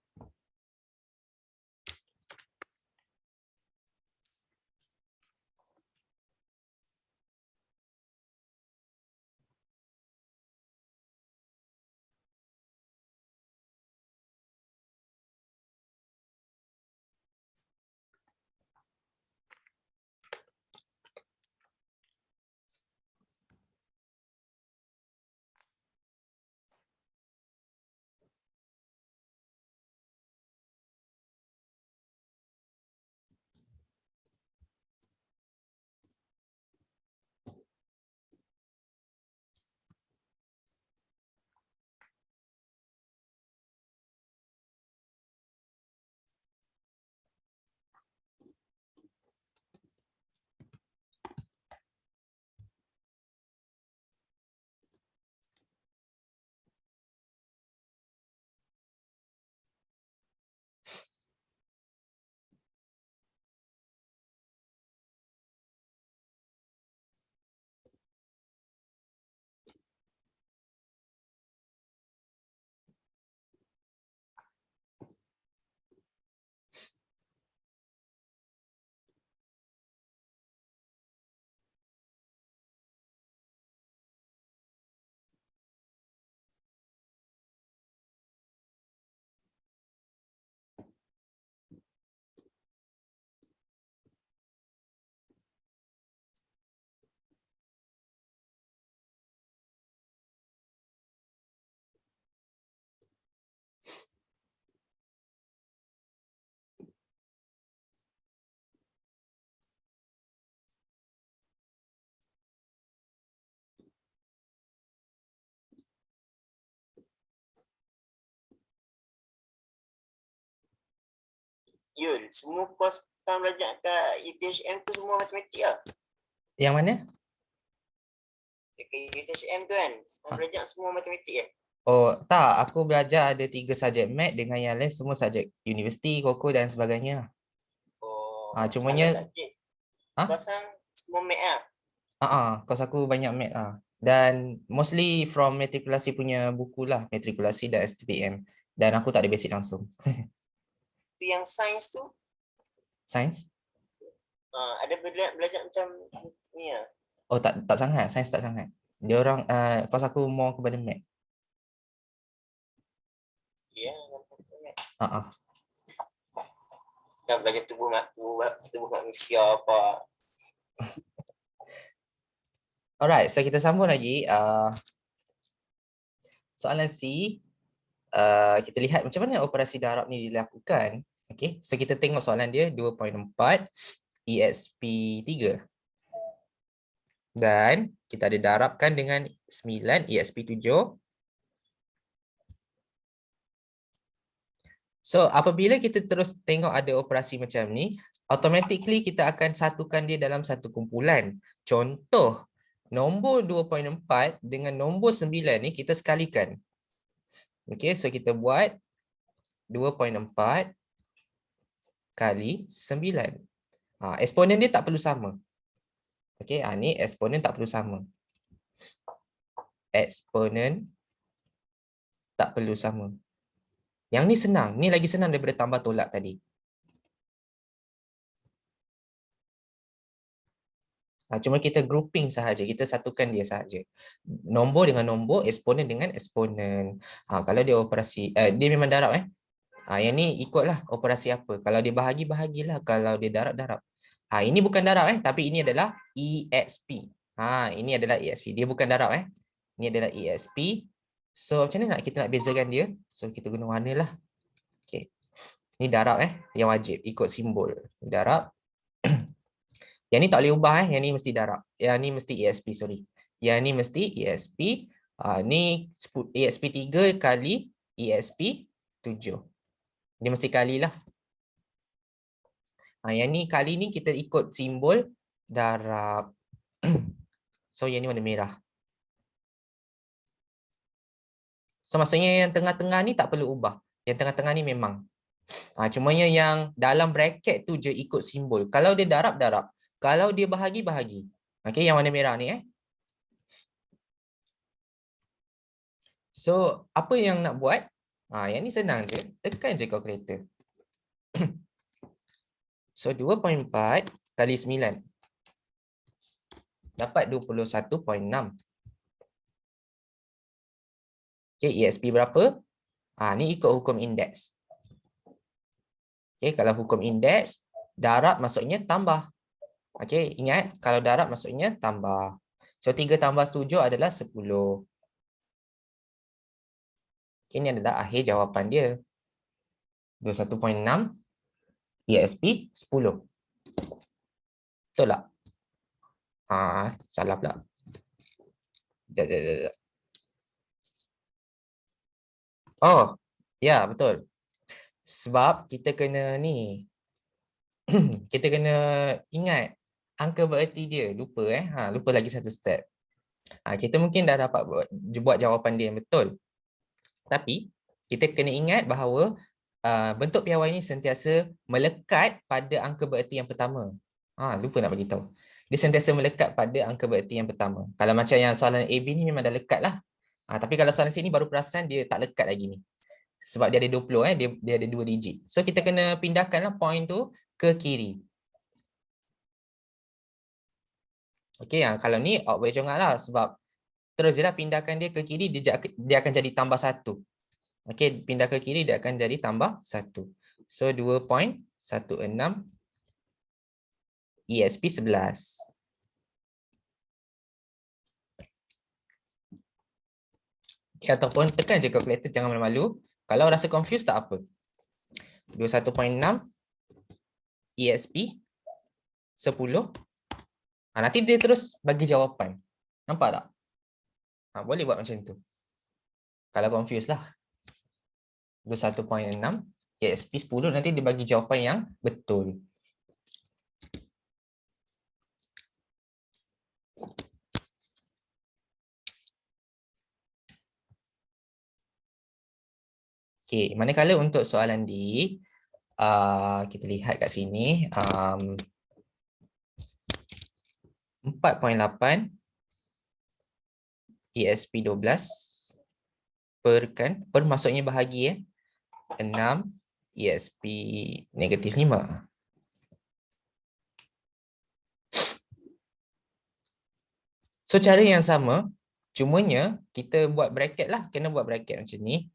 Yul, semua kos kau belajar kat UTHM tu semua matematik lah.
Yang mana?
Dekat UTHM tu kan, kau belajar semua matematik kan?
Oh, tak. Aku belajar ada 3 subjek mat dengan yang lain semua subjek universiti, koko dan sebagainya.
Oh,
Cumanya,
salah subjek. Kau semua mat lah.
kos aku banyak mat lah. Dan mostly from matrikulasi punya buku lah, matrikulasi dan STPM. Dan aku tak ada basic langsung.
Tu yang sains tu,
Sains?
ada belajar macam ni lah.
Oh, tak sangat. Sains tak sangat. Dia orang, kos aku more kepada mat.
Ya,
Uh-uh.
dah belajar tubuh manusia apa.
Alright, so kita sambung lagi. Soalan C, kita lihat macam mana operasi darab ni dilakukan. Okay, so kita tengok soalan dia 2.4 ESP3. Dan kita ada darabkan dengan 9 ESP7. So, apabila kita terus tengok ada operasi macam ni, automatically kita akan satukan dia dalam satu kumpulan. Contoh, nombor 2.4 dengan nombor 9 ni kita sekalikan. Okay, so kita buat 2.4 kali 9. Eksponen dia tak perlu sama. Okay, ni eksponen tak perlu sama. Eksponen tak perlu sama. Yang ni senang. Ni lagi senang daripada tambah tolak tadi. Cuma kita grouping sahaja. Kita satukan dia sahaja. Nombor dengan nombor, eksponen dengan eksponen. Kalau dia operasi, dia memang darab. Yang ni ikutlah operasi apa. Kalau dia bahagi, bahagilah. Kalau dia darab, darab. Ini bukan darab. Tapi ini adalah EXP. Ini adalah EXP. Dia bukan darab. Ini adalah EXP. So, macam mana kita nak bezakan dia? So, kita guna warna lah. Okay. Ini darab yang wajib ikut simbol. Darab. Yang ni tak boleh ubah Yang ni mesti darab. Yang ni mesti ESP, sorry. Yang ni mesti ESP. Ni ESP3 kali ESP7. Dia mesti kali lah. Yang ni kali ni kita ikut simbol darab. So yang ni warna merah. So maksudnya yang tengah-tengah ni tak perlu ubah. Yang tengah-tengah ni memang. Cumanya yang dalam bracket tu je ikut simbol. Kalau dia darab, darab. Kalau dia bahagi, bahagi. Okay, yang warna merah ni So, apa yang nak buat? Yang ni senang je. Tekan je kalkulator. So, 2.4 kali 9. Dapat 21.6. Okay, ESP berapa? Ni ikut hukum indeks. Okay, kalau hukum indeks, darab maksudnya tambah. Okay, ingat kalau darab maksudnya tambah. So, 3 tambah 7 adalah 10. Ini adalah akhir jawapan dia. 21.6 ESP 10. Betul tak? Salah pula. Sekejap. Oh, ya betul. Sebab kita kena ni. Kita kena ingat angka bererti dia. Lupa lupa lagi satu step. Kita mungkin dah dapat buat jawapan dia yang betul. Tapi kita kena ingat bahawa bentuk piawai ini sentiasa melekat pada angka bererti yang pertama. Lupa nak bagi tahu. Dia sentiasa melekat pada angka bererti yang pertama. Kalau macam yang soalan AB ni memang dah lekat lah. Tapi kalau soalan sini baru perasan dia tak lekat lagi ni. Sebab dia ada 20, dia ada 2 digit. So kita kena pindahkanlah point tu ke kiri. Okey, kalau ni awak boleh congak lah sebab terus je lah pindahkan dia ke kiri, dia akan jadi tambah 1. Okey, pindah ke kiri dia akan jadi tambah 1. So 2.16 ESP 11. Okay, ataupun tekan je kalkulator, jangan malu-malu. Kalau rasa confused tak apa. 21.6 ESP 10. Nanti dia terus bagi jawapan. Nampak tak? Boleh buat macam tu. Kalau confused lah. 21.6 ESP 10 nanti dia bagi jawapan yang betul. Okey, manakala untuk soalan D, kita lihat kat sini 4.8 ESP 12 per maksudnya bahagi 6 ESP negatif 5. So cara yang sama, cumanya kita buat bracket lah, kena buat bracket macam ni.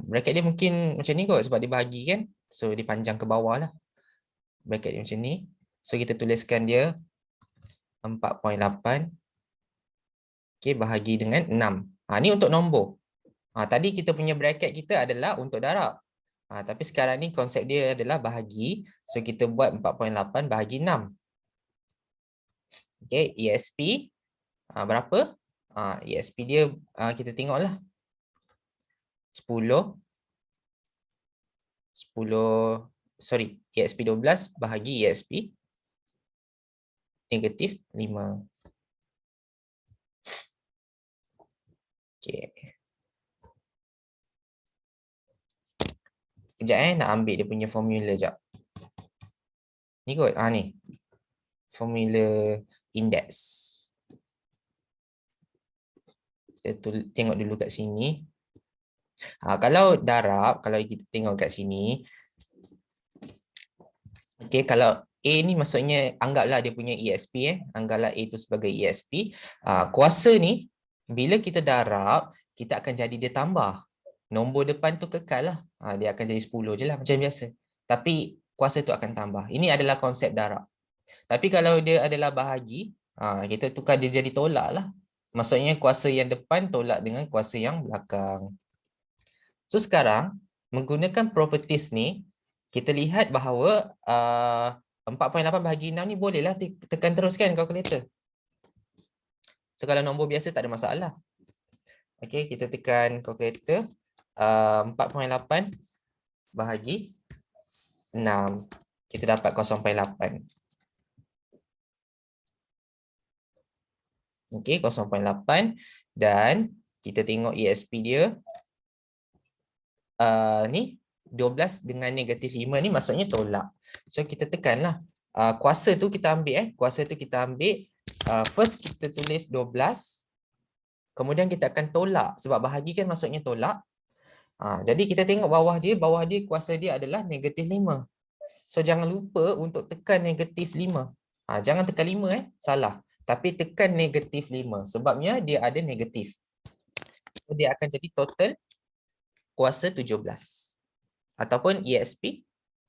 Bracket dia mungkin macam ni kot sebab dia bahagi kan. So dia panjang ke bawah lah. Bracket dia macam ni. So kita tuliskan dia 4.8 okay, bahagi dengan 6. Ni untuk nombor. Tadi kita punya bracket kita adalah untuk darab. Tapi sekarang ni konsep dia adalah bahagi. So kita buat 4.8 bahagi 6. Okay, ESP berapa? ESP dia kita tengoklah. 10 sorry, ESP 12 bahagi ESP negatif 5. Okay. Sekejap nak ambil dia punya formula sekejap. Ni kot, ni. Formula indeks. Kita tengok dulu kat sini. Kalau darab, kalau kita tengok kat sini. Okay, kalau A ni maksudnya anggaplah dia punya ESP. Anggaplah A tu sebagai ESP. Kuasa ni, bila kita darab, kita akan jadi dia tambah. Nombor depan tu kekal lah. Dia akan jadi 10 je lah macam biasa. Tapi kuasa tu akan tambah. Ini adalah konsep darab. Tapi kalau dia adalah bahagi, kita tukar dia jadi tolak lah. Maksudnya kuasa yang depan tolak dengan kuasa yang belakang. So sekarang, menggunakan properties ni, kita lihat bahawa 4.8 bahagi 6 ni bolehlah tekan teruskan kalkulator. So kalau nombor biasa tak ada masalah. Okay, kita tekan kalkulator. 4.8 bahagi 6. Kita dapat 0.8. Okey, 0.8 dan kita tengok ESP dia ni 12 dengan negatif 5 ni maksudnya tolak. So kita tekanlah. Kuasa tu kita ambil kuasa tu kita ambil first kita tulis 12 kemudian kita akan tolak sebab bahagi kan maksudnya tolak. Jadi kita tengok bawah dia kuasa dia adalah negatif 5. So jangan lupa untuk tekan negatif 5. Jangan tekan 5 salah. Tapi tekan negatif 5 sebabnya dia ada negatif. So, dia akan jadi total kuasa 17 ataupun ESP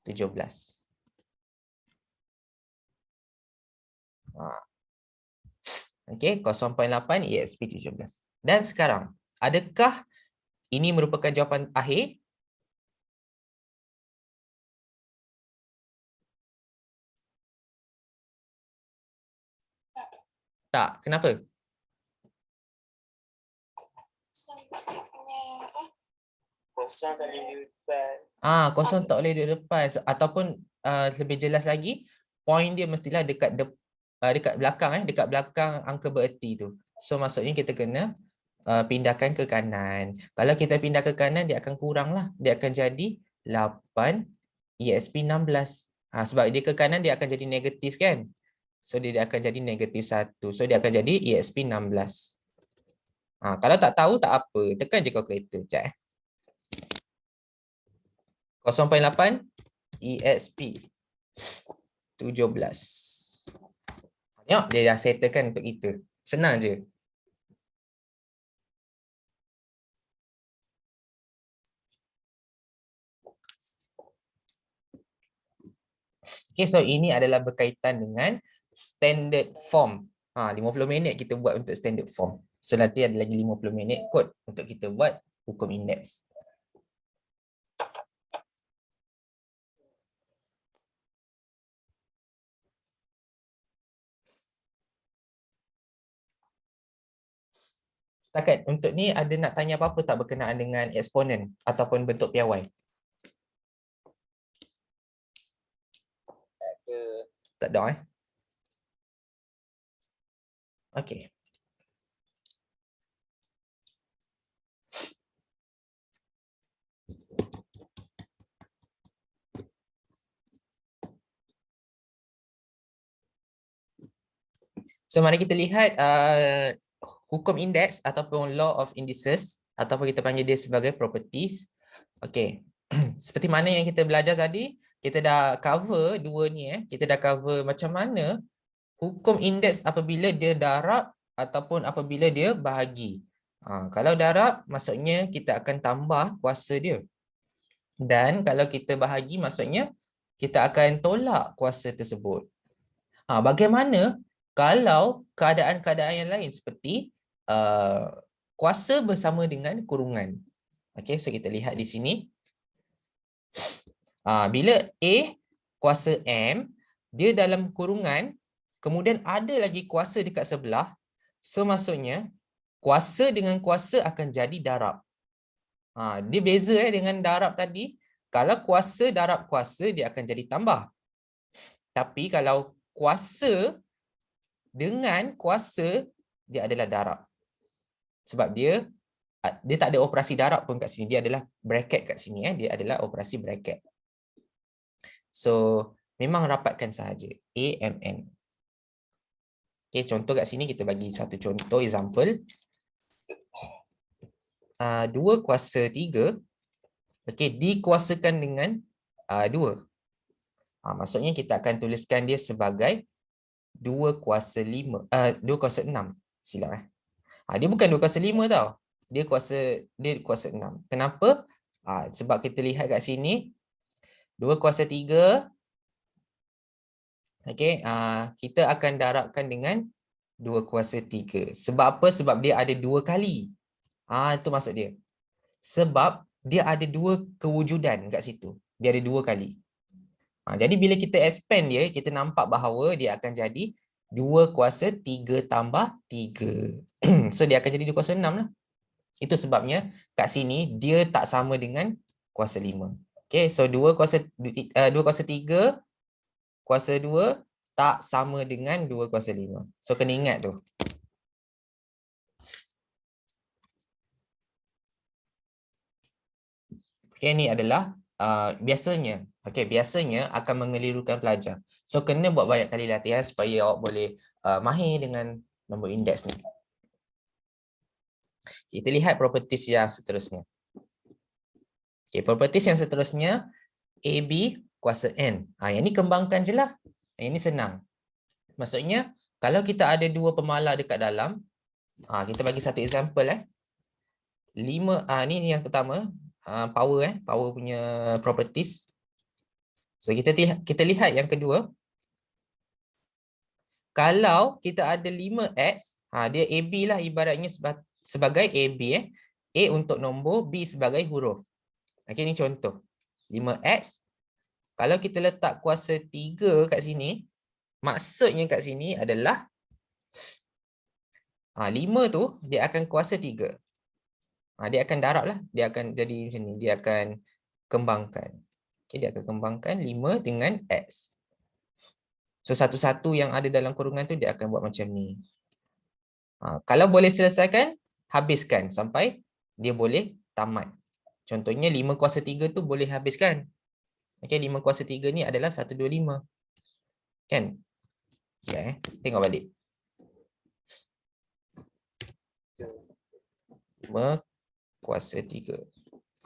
17. Okey, 0.8 ESP 17. Dan sekarang, adakah ini merupakan jawapan akhir? Tak, kenapa?
Kosong tak boleh di depan.
Kosong tak boleh duduk depan ataupun lebih jelas lagi, point dia mestilah dekat belakang dekat belakang angka bererti tu. So maksudnya kita kena pindahkan ke kanan. Kalau kita pindah ke kanan dia akan kurang lah. Dia akan jadi 8 ESP 16. Sebab dia ke kanan dia akan jadi negatif kan. So dia akan jadi negatif 1. So dia akan jadi ESP 16. Kalau tak tahu tak apa, tekan je kalkulator sekejap 0.8 ESP 17. Tengok dia dah settlekan untuk kita. Senang je. Okay, so ini adalah berkaitan dengan standard form. 50 minit kita buat untuk standard form. So nanti ada lagi 50 minit kot untuk kita buat hukum indeks. Setakat untuk ni ada nak tanya apa-apa tak berkenaan dengan eksponen ataupun bentuk piawai? Tak ada Okey. So mari kita lihat hukum indeks ataupun law of indices ataupun kita panggil dia sebagai properties. Okey. Seperti mana yang kita belajar tadi, kita dah cover dua ni kita dah cover macam mana hukum indeks apabila dia darab ataupun apabila dia bahagi. Kalau darab maksudnya kita akan tambah kuasa dia. Dan kalau kita bahagi maksudnya kita akan tolak kuasa tersebut. Bagaimana kalau keadaan-keadaan yang lain seperti kuasa bersama dengan kurungan. Okey, so kita lihat di sini. Bila A kuasa M, dia dalam kurungan, kemudian ada lagi kuasa dekat sebelah. So maksudnya kuasa dengan kuasa akan jadi darab. Dia beza dengan darab tadi. Kalau kuasa darab kuasa, dia akan jadi tambah. Tapi kalau kuasa dengan kuasa, dia adalah darab. Sebab dia tak ada operasi darab pun kat sini. Dia adalah bracket kat sini. Dia adalah operasi bracket. So, memang rapatkan sahaja. A, M, N. Okay, contoh kat sini kita bagi satu contoh, example. 2 kuasa 3. Okay, dikuasakan dengan 2. Maksudnya kita akan tuliskan dia sebagai 2 kuasa 5. 2 kuasa 6. Silap. Dia bukan 2 kuasa 5 tau. Dia kuasa 6. Kenapa? Sebab kita lihat kat sini 2 kuasa 3. Okey, kita akan darabkan dengan 2 kuasa 3. Sebab apa? Sebab dia ada 2 kali. Itu maksud dia. Sebab dia ada 2 kewujudan kat situ. Dia ada 2 kali. Jadi bila kita expand dia, kita nampak bahawa dia akan jadi 2 kuasa 3 tambah 3. So dia akan jadi 2 kuasa 6 lah. Itu sebabnya kat sini dia tak sama dengan kuasa 5. Okay, so 2 kuasa 3 kuasa 2 tak sama dengan 2 kuasa 5. So kena ingat tu. Okay, ni adalah biasanya. Okay, biasanya akan mengelirukan pelajar. So kena buat banyak kali latihan supaya awak boleh mahir dengan nombor indeks ni. Kita lihat properties yang seterusnya. Okay, properties yang seterusnya AB kuasa N. Yang ni kembangkan je lah. Yang ni senang. Maksudnya, kalau kita ada 2 pemalar dekat dalam, kita bagi satu example. 5, ni yang pertama, power punya properties. So, kita lihat yang kedua. Kalau kita ada 5X, dia AB lah ibaratnya sebagai AB. A untuk nombor, B sebagai huruf. Okay, ni contoh. 5X. Kalau kita letak kuasa 3 kat sini, maksudnya kat sini adalah 5 tu dia akan kuasa 3. Dia akan darab lah. Dia akan jadi macam ni. Dia akan kembangkan. Okay, dia akan kembangkan 5 dengan X. So satu-satu yang ada dalam kurungan tu dia akan buat macam ni. Kalau boleh selesaikan, habiskan sampai dia boleh tamat. Contohnya 5 kuasa 3 tu boleh habiskan. Okay, 5 kuasa 3 ni adalah 125. Kan? Ya, tengok balik. 5 kuasa 3.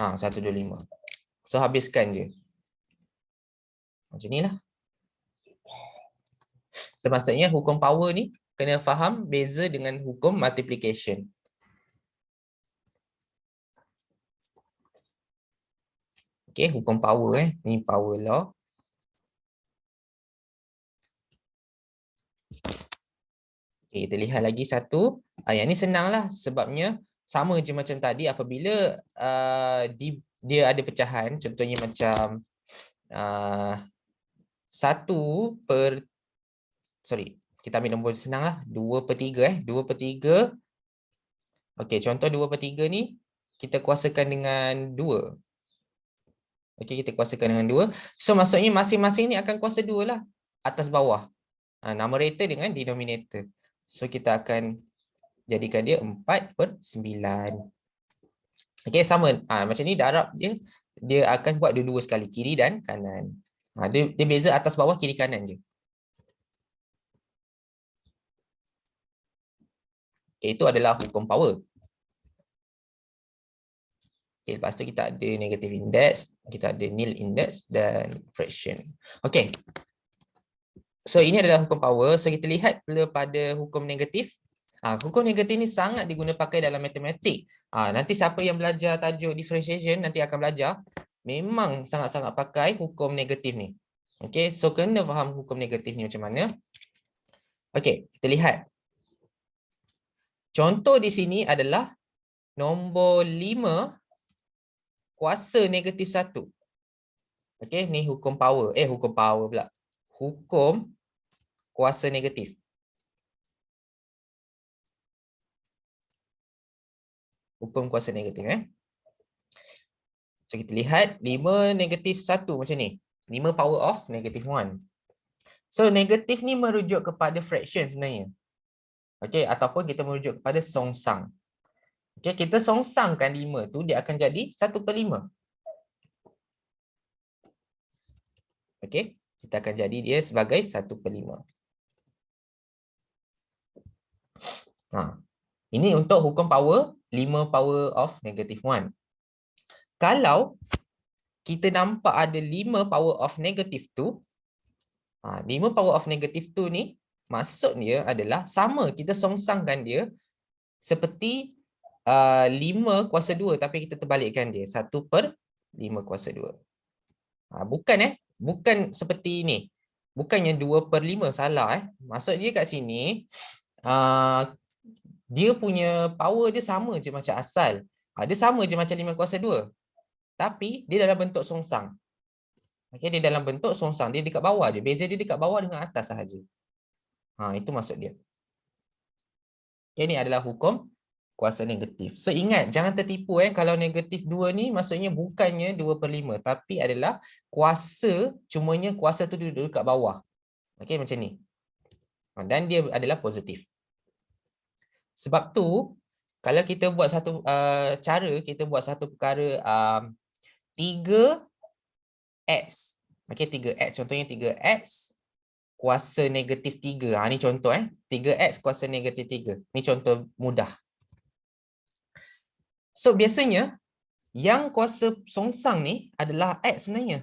125. So, habiskan je. Macam ni lah. So, maksudnya hukum power ni kena faham beza dengan hukum multiplication. Okay, hukum power ni power law. Okay, kita lihat lagi satu. Yang ni senang lah sebabnya sama je macam tadi apabila dia ada pecahan. Contohnya macam 1/, sorry, kita ambil nombor senang lah. 2/3 2/3. Okay, contoh 2/3 ni kita kuasakan dengan 2. Okay, kita kuasakan dengan 2. So maksudnya masing-masing ni akan kuasa 2 lah. atas bawah. Numerator dengan denominator. So kita akan jadikan dia 4/9. Okey, sama. Macam ni darab dia akan buat dua-dua sekali, kiri dan kanan. Dia beza atas bawah, kiri kanan je. Okay, itu adalah hukum power. Okay, lepas tu kita ada negative index, kita ada nil index dan fraction. Okay. So ini adalah hukum power. So kita lihat pula pada hukum negatif. Hukum negatif ni sangat diguna pakai dalam matematik. Nanti siapa yang belajar tajuk differentiation nanti akan belajar. Memang sangat-sangat pakai hukum negatif ni. Okay, so kena faham hukum negatif ni macam mana. Okay, kita lihat. Contoh di sini adalah nombor 5 kuasa negatif 1. Okey, ni hukum power. Hukum power pula. Hukum kuasa negatif. Hukum kuasa negatif. So, kita lihat 5 negatif 1 macam ni. 5 power of negatif 1. So, negatif ni merujuk kepada fraction sebenarnya. Okey, ataupun kita merujuk kepada songsang. Okey, kita songsangkan 5 tu, dia akan jadi 1/5. Okey, kita akan jadi dia sebagai 1/5. Ini untuk hukum power, 5 power of negative 1. Kalau kita nampak ada 5 power of negative 2, 5 power of negative 2 ni, maksud dia adalah sama, kita songsangkan dia seperti 5 kuasa 2, tapi kita terbalikkan dia, 1/5 kuasa 2. Bukan seperti ni. Bukannya 2/5, salah. Maksud dia kat sini, dia punya power dia sama je macam asal. Dia sama je macam 5 kuasa 2. Tapi dia dalam bentuk songsang. Okay, dia dalam bentuk songsang. Dia dekat bawah je. Beza dia dekat bawah dengan atas sahaja. Itu maksud dia. Okay, ini adalah hukum kuasa negatif. So ingat, jangan tertipu kalau negatif 2 ni maksudnya bukannya 2/5. Tapi adalah kuasa, cumanya kuasa tu duduk dekat bawah. Okay, macam ni. Dan dia adalah positif. Sebab tu, kalau kita buat satu kita buat satu perkara 3x. Okey, 3x. Contohnya 3x kuasa negatif 3. Ni contoh 3x kuasa negatif 3. Ni contoh mudah. So, biasanya yang kuasa songsang ni adalah x sebenarnya.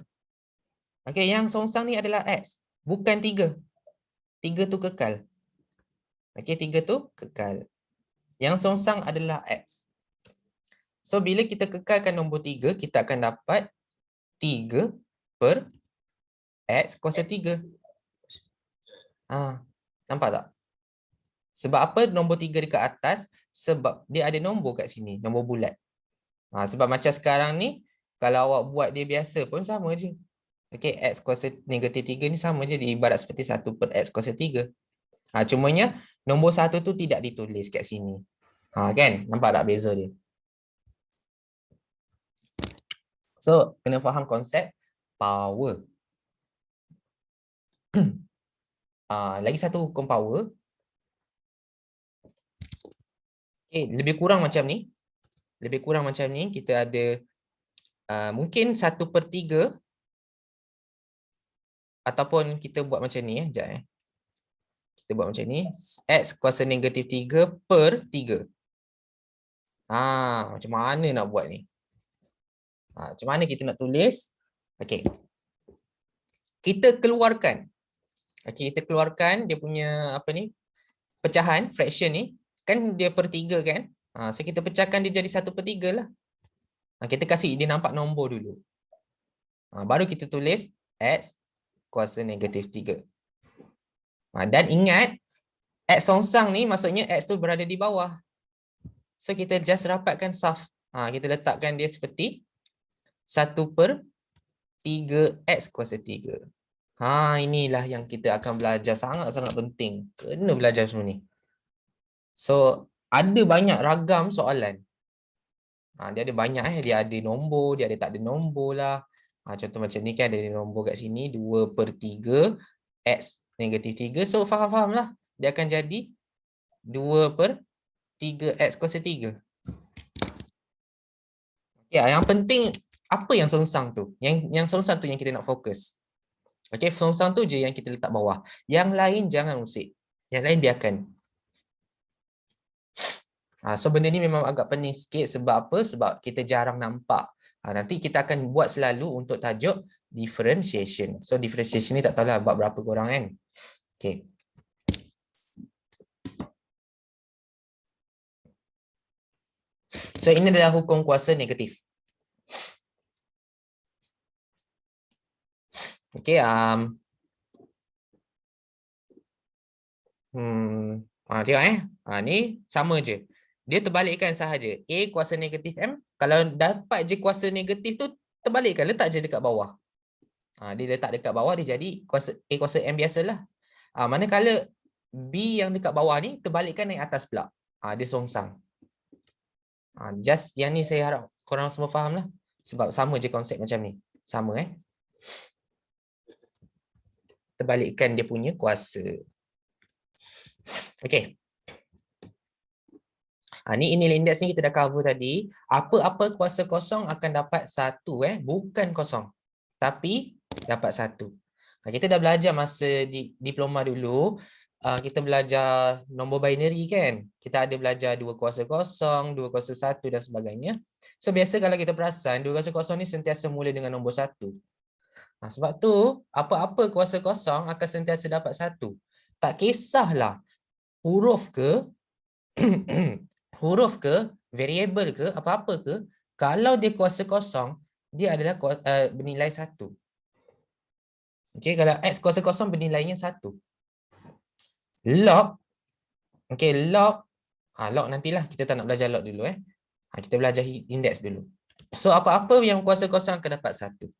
Okey, yang songsang ni adalah x. Bukan 3. 3 tu kekal. Okey, 3 tu kekal. Yang songsang adalah x. So, bila kita kekalkan nombor 3, kita akan dapat 3/x kuasa 3. Nampak tak? Sebab apa nombor 3 dekat atas? Sebab dia ada nombor kat sini, nombor bulat. Sebab macam sekarang ni, kalau awak buat dia biasa pun sama je. Okey, x kuasa negatif 3 ni sama je, ibarat seperti 1/x kuasa 3. Cumanya nombor 1 tu tidak ditulis kat sini. Kan? Nampak tak beza dia? So, kena faham konsep power. Lagi satu hukum power. Lebih kurang macam ni. Lebih kurang macam ni, kita ada mungkin 1/3 ataupun kita buat macam ni. Sekejap. Kita buat macam ni. X kuasa negatif 3/3. Macam mana nak buat ni? Macam mana kita nak tulis? Okey. Kita keluarkan. Okey, kita keluarkan dia punya apa ni? Pecahan, fraction ni. Kan dia per 3 kan? So kita pecahkan dia jadi 1/3 lah. Kita kasih dia nampak nombor dulu. Baru kita tulis x kuasa negatif 3. Dan ingat, x songsang ni maksudnya x tu berada di bawah. So kita just rapatkan saf. Kita letakkan dia seperti 1/3x kuasa 3. Inilah yang kita akan belajar, sangat-sangat penting. Kena belajar semua ni. So, ada banyak ragam soalan. Dia ada banyak dia ada nombor, dia ada tak ada nombor lah. Contoh macam ni kan, ada nombor kat sini 2/3 X negatif 3. So faham-faham lah. Dia akan jadi 2/3 X kuasa 3. Ya, yang penting apa yang songsang tu? Yang songsang tu yang kita nak fokus. Okey, songsang tu je yang kita letak bawah. Yang lain jangan usik. Yang lain biarkan. So benda ni memang agak pening sikit sebab apa? Sebab kita jarang nampak. Nanti kita akan buat selalu untuk tajuk differentiation. So differentiation ni tak tahulah bab berapa korang kan. Okay. So ini adalah hukum kuasa negatif. Okay. Tengok ni sama je. Dia terbalikkan sahaja. A kuasa negatif M. Kalau dapat je kuasa negatif tu, terbalikkan. Letak je dekat bawah. Dia letak dekat bawah, dia jadi kuasa A kuasa M biasalah. Manakala B yang dekat bawah ni, terbalikkan naik atas pula. Dia songsang. Just yang ni saya harap korang semua faham lah. Sebab sama je konsep macam ni. Sama terbalikkan dia punya kuasa. Okay. Ni nilai indeks ni kita dah cover tadi. Apa-apa kuasa kosong akan dapat 1 bukan kosong. Tapi dapat 1. Kita dah belajar masa di diploma dulu. Kita belajar nombor binary kan. Kita ada belajar 2 kuasa kosong, 2 kuasa 1 dan sebagainya. So biasa kalau kita perasan 2 kuasa kosong ni sentiasa mula dengan nombor 1. Sebab tu apa-apa kuasa kosong akan sentiasa dapat 1. Tak kisahlah huruf ke huruf ke, variable ke, apa-apa ke, kalau dia kuasa kosong, dia adalah bernilai 1. Okey, kalau X kuasa kosong bernilainya 1. Log, okey, log, log nantilah, kita tak nak belajar log dulu kita belajar indeks dulu. So apa-apa yang kuasa kosong akan dapat 1.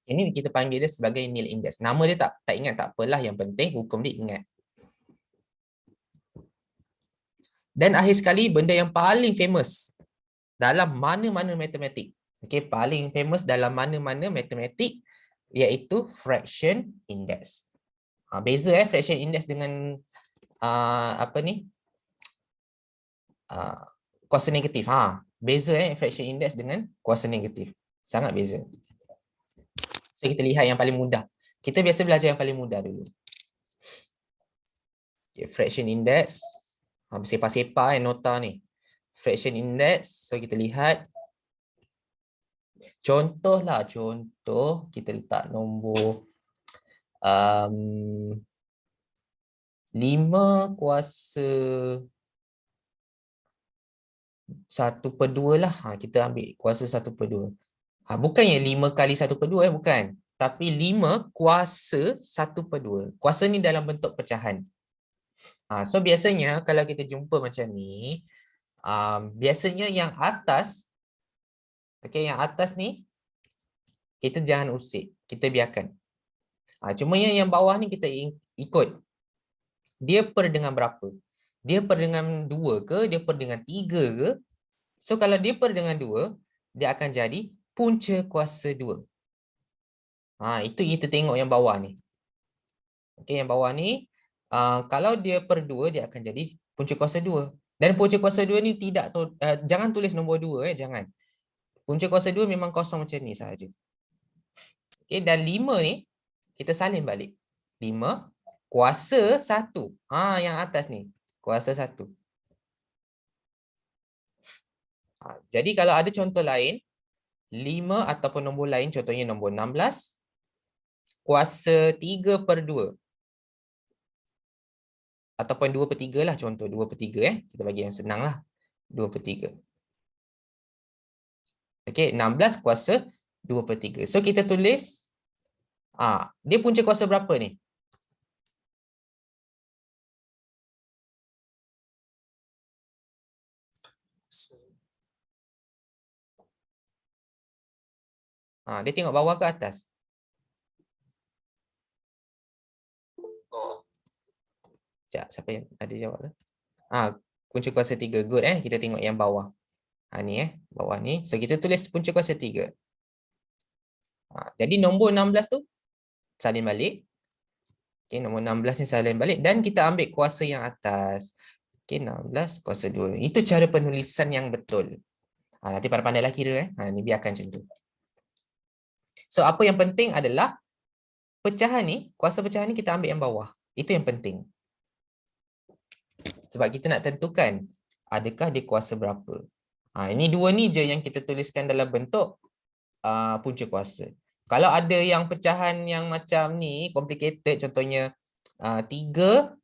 Ini kita panggil dia sebagai nilai indeks. Nama dia tak ingat tak apalah, yang penting hukum dia ingat. Dan akhir sekali benda yang paling famous dalam mana-mana matematik. Okey, paling famous dalam mana-mana matematik iaitu fraction index. Beza fraction index dengan apa ni? Kuasa negatif. Beza fraction index dengan kuasa negatif. Sangat beza. So kita lihat yang paling mudah. Kita biasa belajar yang paling mudah dulu. Okay, fraction index. Bersepah-sepah nota ni. Fraction index. So kita lihat. Contohlah, contoh kita letak nombor 5 kuasa 1/2 lah. Kita ambil kuasa 1/2. Bukannya 5 kali 1/2 bukan. Tapi 5 kuasa 1/2. Kuasa ni dalam bentuk pecahan. So biasanya kalau kita jumpa macam ni, biasanya yang atas, yang atas ni kita jangan usik, kita biarkan. Cuma yang bawah ni kita ikut. Dia per dengan berapa? Dia per dengan 2 ke? Dia per dengan 3 ke? So kalau dia per dengan 2, dia akan jadi punca kuasa 2. Itu kita tengok yang bawah ni. Okey, yang bawah ni, kalau dia per 2, dia akan jadi punca kuasa 2. Dan punca kuasa 2 ni jangan tulis nombor 2 jangan. Punca kuasa 2 memang kosong macam ni sahaja. Okey, dan 5 ni kita salin balik. 5 kuasa 1. Yang atas ni, kuasa 1. Jadi kalau ada contoh lain, 5 ataupun nombor lain, contohnya nombor 16, kuasa 3/2. Ataupun 2/3 lah, contoh 2/3 kita bagi yang senang lah. 2/3. Okey, 16 kuasa 2/3. So kita tulis, dia punca kuasa berapa ni? Dia tengok bawah ke atas? Sekejap, siapa yang ada jawab? punca kuasa 3. Good kita tengok yang bawah. Ni bawah ni. So kita tulis punca kuasa 3. Jadi nombor 16 tu salin balik. Okey, nombor 16 ni salin balik dan kita ambil kuasa yang atas. Okey, 16 kuasa 2. Itu cara penulisan yang betul. Nanti pandai-pandailah kira ni biarkan macam tu. So apa yang penting adalah pecahan ni, kuasa pecahan ni kita ambil yang bawah. Itu yang penting. Sebab kita nak tentukan adakah dia kuasa berapa. Ini dua ni je yang kita tuliskan dalam bentuk punca kuasa. Kalau ada yang pecahan yang macam ni, complicated, contohnya 3,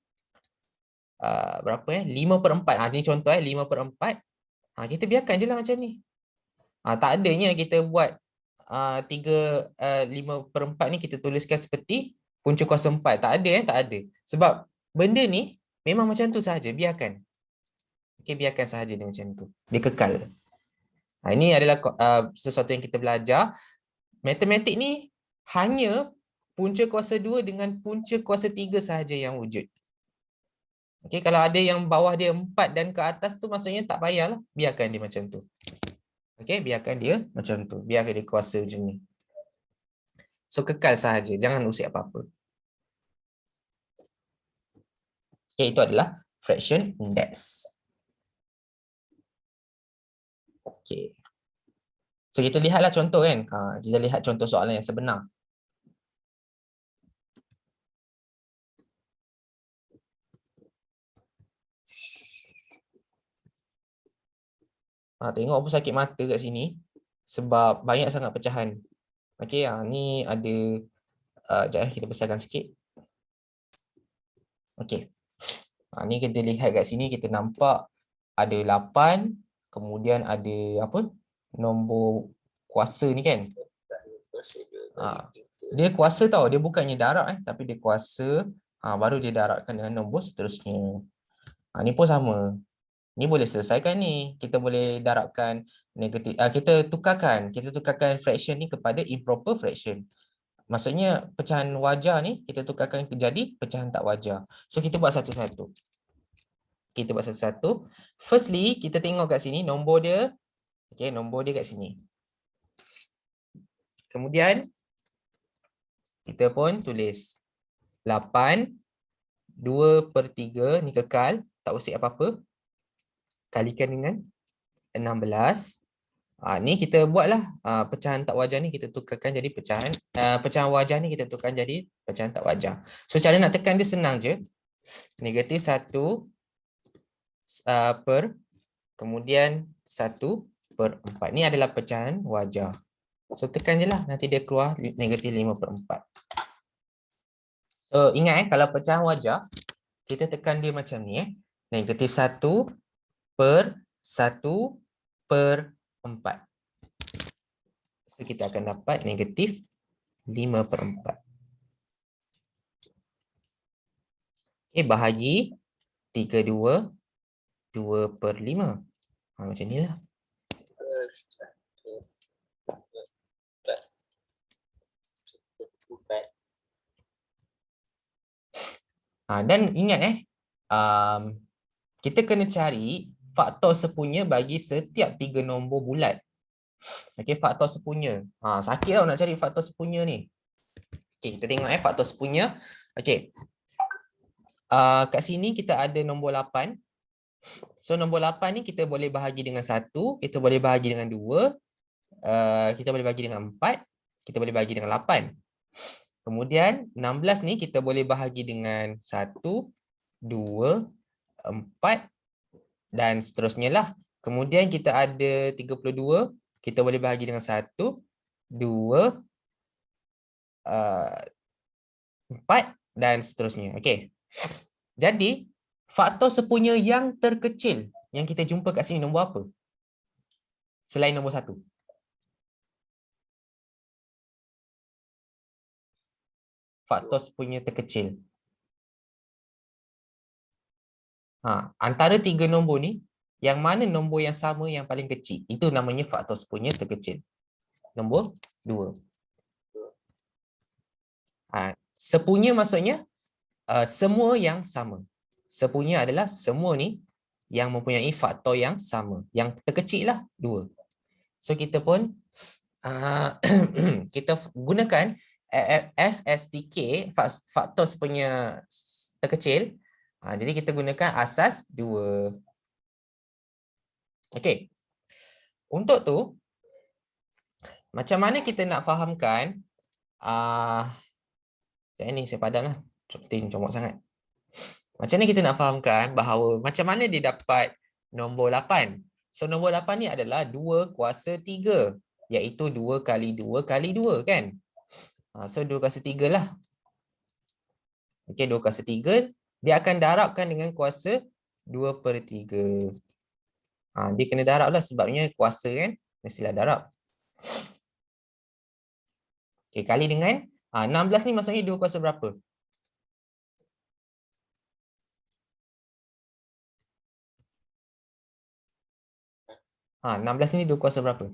berapa 5/4. Ni contoh 5/4. Kita biarkan je lah macam ni. Tak adanya kita buat 5/4 ni kita tuliskan seperti punca kuasa 4. Tak ada tak ada. Sebab benda ni memang macam tu sahaja, biarkan. Okey, biarkan sahaja dia macam tu. Dia kekal. Ini adalah sesuatu yang kita belajar. Matematik ni hanya punca kuasa 2 dengan punca kuasa 3 sahaja yang wujud. Okey, kalau ada yang bawah dia 4 dan ke atas tu maksudnya tak payahlah, biarkan dia macam tu. Okey, biarkan dia macam tu. Biarkan dia kuasa macam ni. So kekal sahaja, jangan usik apa-apa. Okey, itu adalah fraction index. Okey. So kita lihatlah contoh kan. Kita lihat contoh soalan yang sebenar. Tengok apa sakit mata kat sini. Sebab banyak sangat pecahan. Okey, ni ada sekejap kita besarkan sikit. Okey. Ni kita lihat kat sini, kita nampak ada 8, kemudian ada apa? Nombor kuasa ni kan. Dia kuasa tau, dia bukannya darab tapi dia kuasa, baru dia darabkan dengan nombor seterusnya. Ni pun sama. Ni boleh selesaikan ni. Kita boleh darabkan negatif. Kita tukarkan fraction ni kepada improper fraction. Maksudnya pecahan wajar ni kita tukarkan jadi pecahan tak wajar. So kita buat satu-satu. Firstly, kita tengok kat sini nombor dia. Okey, nombor dia kat sini. Kemudian kita pun tulis 8 2/3 ni kekal, tak usik apa-apa. Kalikan dengan 16. Ni kita buatlah pecahan tak wajar ni kita tukarkan jadi pecahan wajar ni kita tukarkan jadi pecahan tak wajar. So cara nak tekan dia senang je. Negatif 1 per kemudian 1/4. Ni adalah pecahan wajar. So tekan je lah, nanti dia keluar negatif 5/4. So ingat kalau pecahan wajar kita tekan dia macam ni negatif 1/1/4. So kita akan dapat negatif 5/4. Okey, bahagi 32 2/5. Macam ni lah. Dan ingat kita kena cari faktor sepunya bagi setiap 3 nombor bulat. Okey, faktor sepunya. Sakit tau nak cari faktor sepunya ni. Okey, kita tengok faktor sepunya. Okey. Kat sini kita ada nombor 8. So nombor 8 ni kita boleh bahagi dengan 1, kita boleh bahagi dengan 2, kita boleh bahagi dengan 4, kita boleh bahagi dengan 8. Kemudian 16 ni kita boleh bahagi dengan 1, 2, 4 dan seterusnya lah. Kemudian kita ada 32, kita boleh bahagi dengan 1, 2, 4 dan seterusnya. Okey. Jadi faktor sepunya yang terkecil yang kita jumpa kat sini nombor apa? Selain nombor 1. Faktor sepunya terkecil. Antara 3 nombor ni, yang mana nombor yang sama yang paling kecil? Itu namanya faktor sepunya terkecil. Nombor 2. Sepunya maksudnya semua yang sama. Sepunya adalah semua ni yang mempunyai faktor yang sama. Yang terkecil lah 2. So kita pun kita gunakan FSTK, faktor sepunya terkecil. Jadi kita gunakan asas 2. Okey. Untuk tu, macam mana kita nak fahamkan ni saya padamlah. Seperti comot sangat. Macam mana kita nak fahamkan bahawa macam mana dia dapat nombor 8? So nombor 8 ni adalah 2 kuasa 3, iaitu 2 kali 2 kali 2 kan? So 2 kuasa 3 lah. Okey, 2 kuasa 3 dia akan darabkan dengan kuasa 2/3. Dia kena darab lah sebabnya kuasa kan, mestilah darab. Okey, kali dengan 16 ni maksudnya 2 kuasa berapa? 16 ni 2 kuasa berapa?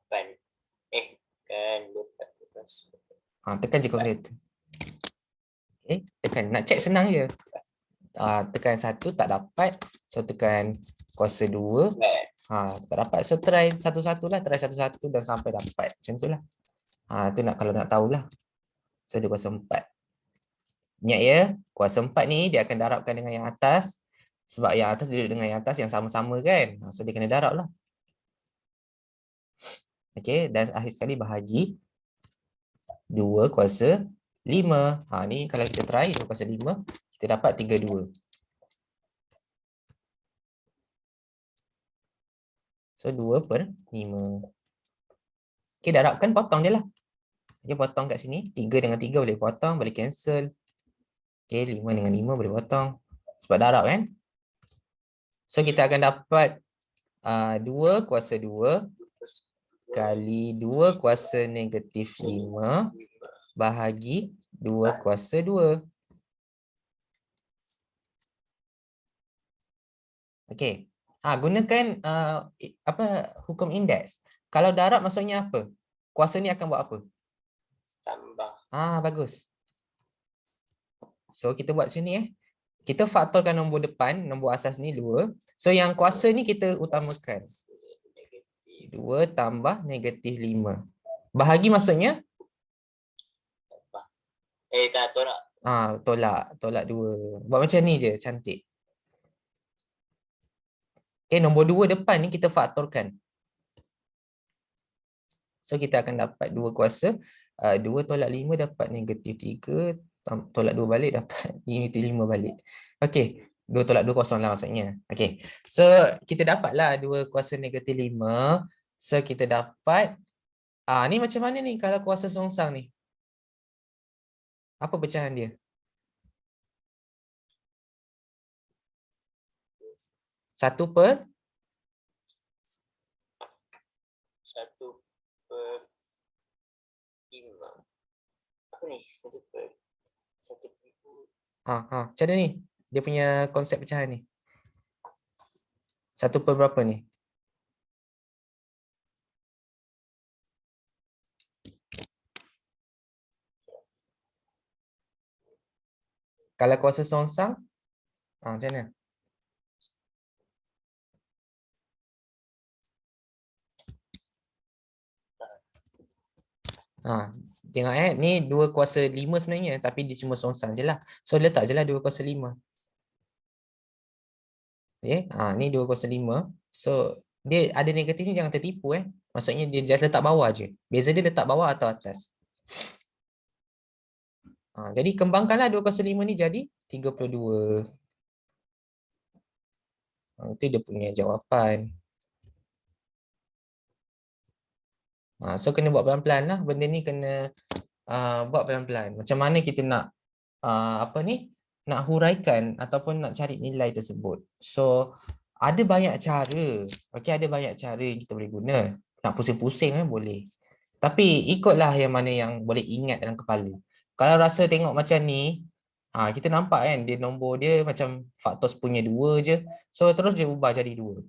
8. Kan 2 kuasa.
Tekan je kalkulator. Okay, tekan. Nak check senang je. Tekan 1 tak dapat. So tekan kuasa 2. Tak dapat. So try satu-satu lah. Try satu-satu dan sampai dapat. Macam tu lah. Tu nak kalau nak tahulah. So 2 kuasa 4. Ingat ya, kuasa 4 ni dia akan darabkan dengan yang atas. Sebab yang atas duduk dengan yang atas yang sama-sama kan. So dia kena darab lah. Okey, dan akhir sekali bahagi 2 kuasa 5. Ni kalau kita try 2 kuasa 5, kita dapat 32. So 2/5. Okey, darabkan, potong je lah. Okey, potong kat sini. 3 dengan 3 boleh potong, boleh cancel. Okey, 5 dengan 5 boleh potong. Sebab darab kan. So kita akan dapat 2 kuasa 2 kali 2 kuasa negatif 5 bahagi 2 kuasa 2. Okey. Gunakan hukum indeks. Kalau darab maksudnya apa? Kuasa ni akan buat apa?
Tambah.
Bagus. So kita buat macam ni Kita faktorkan nombor depan, nombor asas ni 2. So yang kuasa ni kita utamakan. 2 tambah negatif 5. Bahagi maksudnya?
Tak, tolak.
Tolak 2. Buat macam ni je, cantik. Nombor 2 depan ni kita faktorkan. So kita akan dapat 2 kuasa. 2 tolak 5 dapat negatif 3. Tolak 2 balik dapat negatif 5 balik. Okey. 2 tolak 2 kosong lah maksudnya. Okey. So kita dapatlah 2 kuasa negatif 5. So kita dapat. Ni macam mana ni kalau kuasa songsang ni? Apa pecahan dia? 1/5.
1/5. Apa ni? 1/5.
Macam mana ni? Dia punya konsep pecahan ni. 1 per berapa ni? Kalau kuasa songsang, macam mana? Tengok ni 2 kuasa 5 sebenarnya, tapi dia cuma songsang je lah. So letak je lah 2 kuasa 5. Okay, ni 2 kuasa 5. So dia ada negatif ni, jangan tertipu Maksudnya dia just letak bawah je. Beza dia letak bawah atau atas. Jadi kembangkanlah 2 kuasa 5 ni jadi 32. Itu dia punya jawapan. So kena buat pelan-pelan lah. Benda ni kena buat pelan-pelan. Macam mana kita nak nak huraikan ataupun nak cari nilai tersebut. So ada banyak cara. Okey, ada banyak cara yang kita boleh guna. Nak pusing-pusing boleh. Tapi ikutlah yang mana yang boleh ingat dalam kepala. Kalau rasa tengok macam ni, kita nampak kan dia nombor dia macam faktor sepunya 2 je. So terus dia ubah jadi 2.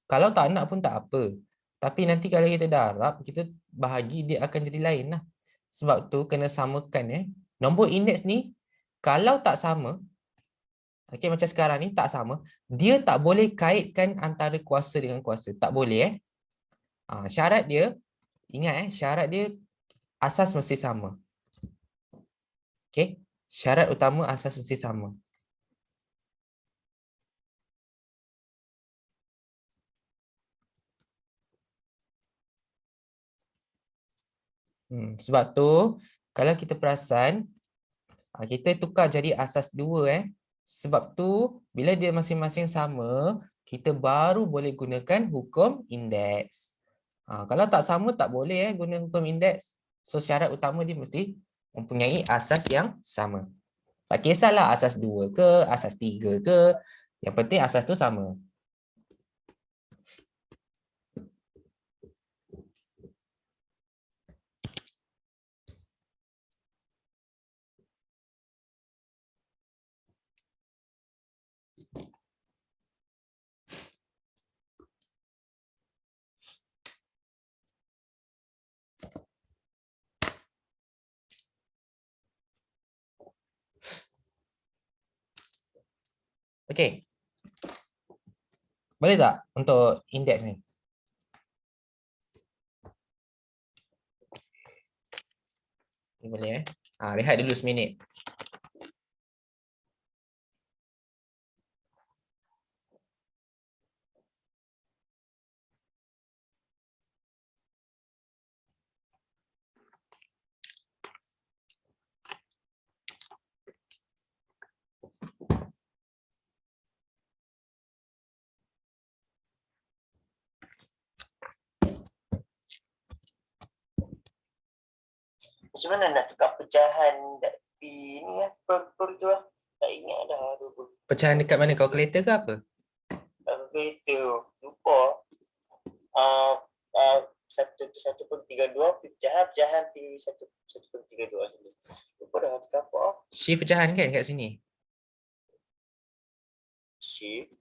Kalau tak nak pun tak apa. Tapi nanti kalau kita darab, kita bahagi, dia akan jadi lain lah. Sebab tu kena samakan Nombor indeks ni kalau tak sama, Okey, macam sekarang ni tak sama. Dia tak boleh kaitkan antara kuasa dengan kuasa. Tak boleh syarat dia, ingat syarat dia asas mesti sama. Okey. Syarat utama asas mesti sama. Sebab tu kalau kita perasan kita tukar jadi asas 2 Sebab tu bila dia masing-masing sama, kita baru boleh gunakan hukum indeks. Kalau tak sama tak boleh guna hukum indeks. So syarat utama dia mesti mempunyai asas yang sama. Tak kisahlah asas 2 ke, asas 3 ke, yang penting asas tu sama. Okey. Boleh tak untuk indeks ni? Boleh rehat dulu seminit.
Macam mana nak tukar pecahan di ni per tu lah. Tak ingat dah.
Pecahan dekat mana? Kalkulator ke apa?
Kalkulator. Lupa. 1/32 pecahan pilih 1/32. Lupa dah cakap apa.
Shift pecahan kan kat sini?
Shift.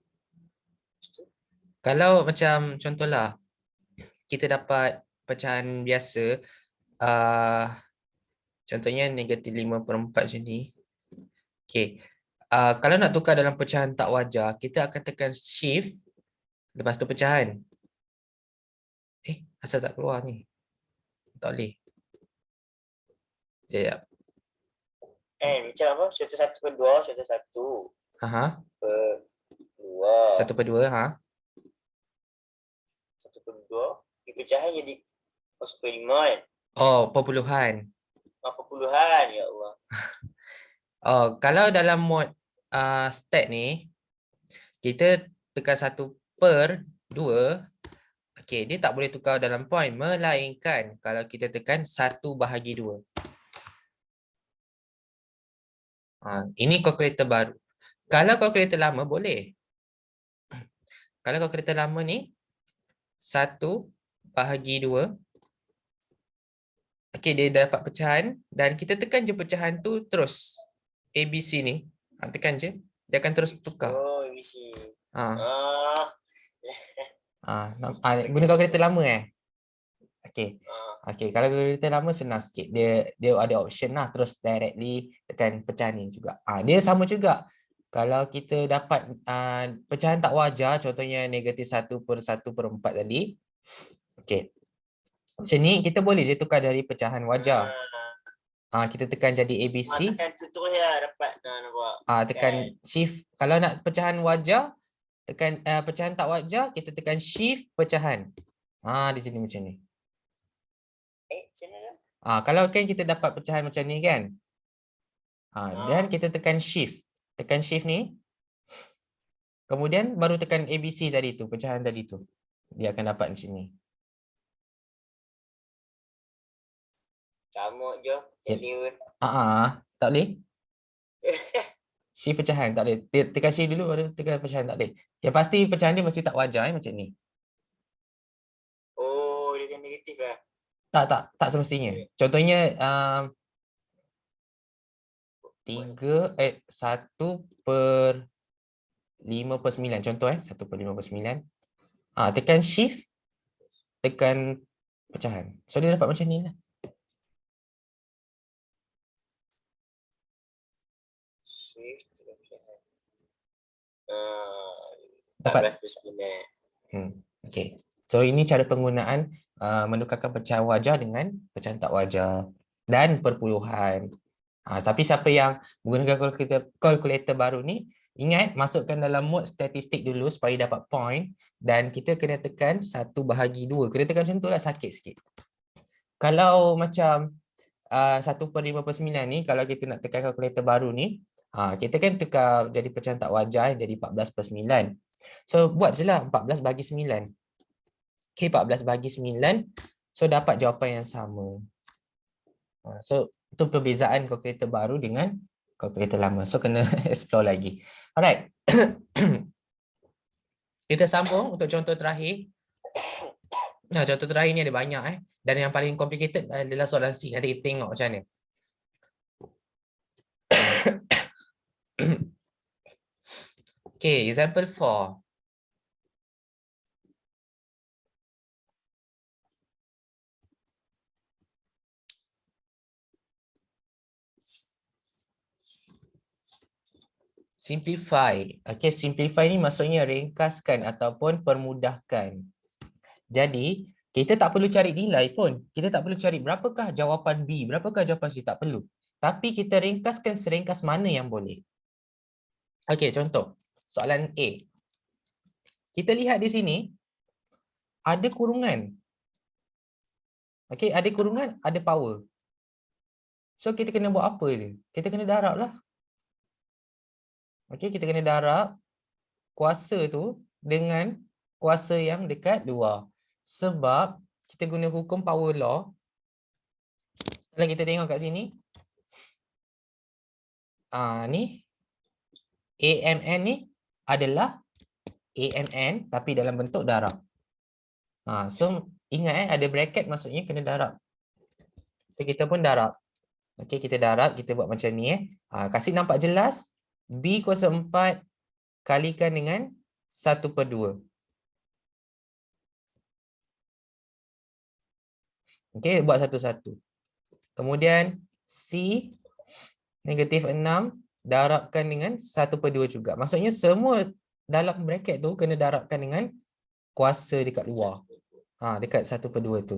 Kalau macam contohlah kita dapat pecahan biasa contohnya -5/4 macam ni. Okey. Kalau nak tukar dalam pecahan tak wajar, kita akan tekan shift lepas tu pecahan. Asal tak keluar ni? Tak boleh. Sekejap.
Macam apa? 1/2, 1/2.
Aha.
2.
1/2
1/2. Pecahan jadi 0.5 kan?
Oh, perpuluhan.
Perpuluhan, ya Allah.
Kalau dalam mod stat ni, kita tekan 1/2. Okey, dia tak boleh tukar dalam point, melainkan kalau kita tekan 1/2. Ini kalkulator baru. Kalau kalkulator lama boleh. Kalau kalkulator lama ni 1/2. Okey, dia dapat pecahan dan kita tekan je pecahan tu terus. ABC ni, tekan je, dia akan terus tukar.
ABC.
Guna kalkulator lama Okey. Okey, kalau kalkulator lama senang sikit. Dia ada option lah terus directly tekan pecahan ni juga. Dia sama juga. Kalau kita dapat pecahan tak wajar, contohnya -1/1/4 tadi. Okey. Macam ni kita boleh je tukar dari pecahan wajar. Kita tekan jadi ABC.
Tekan tutup ya dapat nampak.
Tekan shift. Kalau nak pecahan wajar, tekan pecahan tak wajar, kita tekan shift pecahan. Dia jadi macam ni.
Macam mana?
Kalau kan kita dapat pecahan macam ni kan. Dan kita tekan shift. Tekan shift ni. Kemudian baru tekan ABC tadi tu, pecahan tadi tu. Dia akan dapat macam ni.
Sama je.
Tak boleh. Shift pecahan tak boleh. Tekan shift dulu baru tekan pecahan tak boleh. Yang pasti pecahan dia mesti tak wajar macam ni.
Dia kan negatif lah.
Tak semestinya. Contohnya 1/5/9 contoh 1/5/9. Tekan shift, tekan pecahan. So dia dapat macam ni lah.
Shift, tekan pecahan.
Dapat?
14/9.
Okay. So ini cara penggunaan menukarkan pecahan wajah dengan pecahan tak wajah dan perpuluhan. Tapi siapa yang menggunakan kalkulator baru ni, ingat masukkan dalam mode statistik dulu supaya dapat point, dan kita kena tekan 1/2. Kena tekan macam tu lah, sakit sikit. Kalau macam 1/5/9 ni, kalau kita nak tekan kalkulator baru ni, kita kan tukar jadi pecahan tak wajah jadi 14/9. So buat je lah 14/9. Okay, 14/9. So dapat jawapan yang sama. So itu perbezaan kalkulator baru dengan kalkulator lama. So kena explore lagi. Alright. Kita sambung untuk contoh terakhir. Nah, contoh terakhir ni ada banyak dan yang paling complicated adalah soalan C. Nanti kita tengok macam mana. Okay, example 4. Simplify. Okay, simplify ni maksudnya ringkaskan ataupun permudahkan. Jadi, kita tak perlu cari nilai pun. Kita tak perlu cari berapakah jawapan B, berapakah jawapan C, tak perlu. Tapi kita ringkaskan seringkas mana yang boleh. Okay, contoh. Soalan A. Kita lihat di sini, ada kurungan. Okay, ada kurungan, ada power. So, kita kena buat apa dia? Kita kena darab lah. Okay, kita kena darab kuasa tu dengan kuasa yang dekat luar. Sebab kita guna hukum power law. Kalau kita tengok kat sini. Ni AMN ni adalah AMN tapi dalam bentuk darab. So ingat ada bracket maksudnya kena darab. So kita pun darab. Okey, kita darab, kita buat macam ni kasih nampak jelas B kuasa 4 kalikan dengan 1/2. Okey, buat satu-satu. Kemudian C negatif 6 darabkan dengan 1/2 juga. Maksudnya semua dalam bracket tu kena darabkan dengan kuasa dekat luar. Dekat 1/2 tu.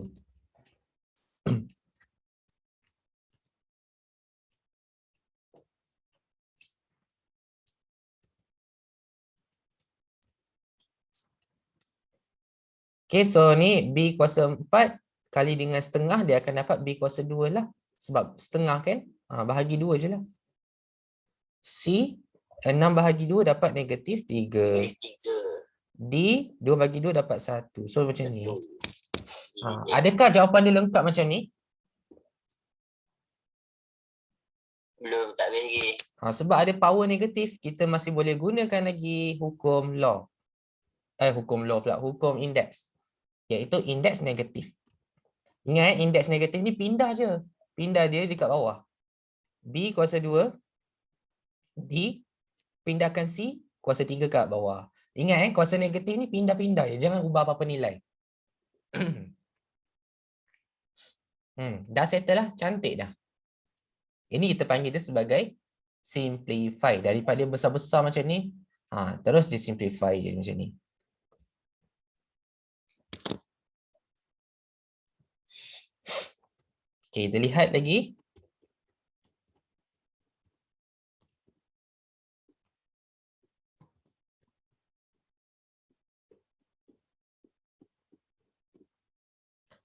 Okay, so ni B kuasa 4 kali dengan setengah, dia akan dapat B kuasa 2 lah. Sebab setengah kan, bahagi 2 je lah. C, 6/2 dapat negatif 3. D, 2/2 dapat 1. So macam ni. Adakah jawapan dia lengkap macam ni?
Belum, tak boleh lagi.
Sebab ada power negatif, kita masih boleh gunakan lagi hukum law. Hukum law pula, hukum indeks. Iaitu indeks negatif. Ingat, indeks negatif ni pindah je. Pindah dia dekat bawah. B kuasa 2. D, pindahkan C, kuasa 3 kat bawah. Ingat kuasa negatif ni pindah-pindah je. Jangan ubah apa-apa nilai. Dah settle lah. Cantik dah. Ini kita panggil dia sebagai simplify. Daripada besar-besar macam ni, terus disimplify je macam ni. Okay, kita lihat lagi.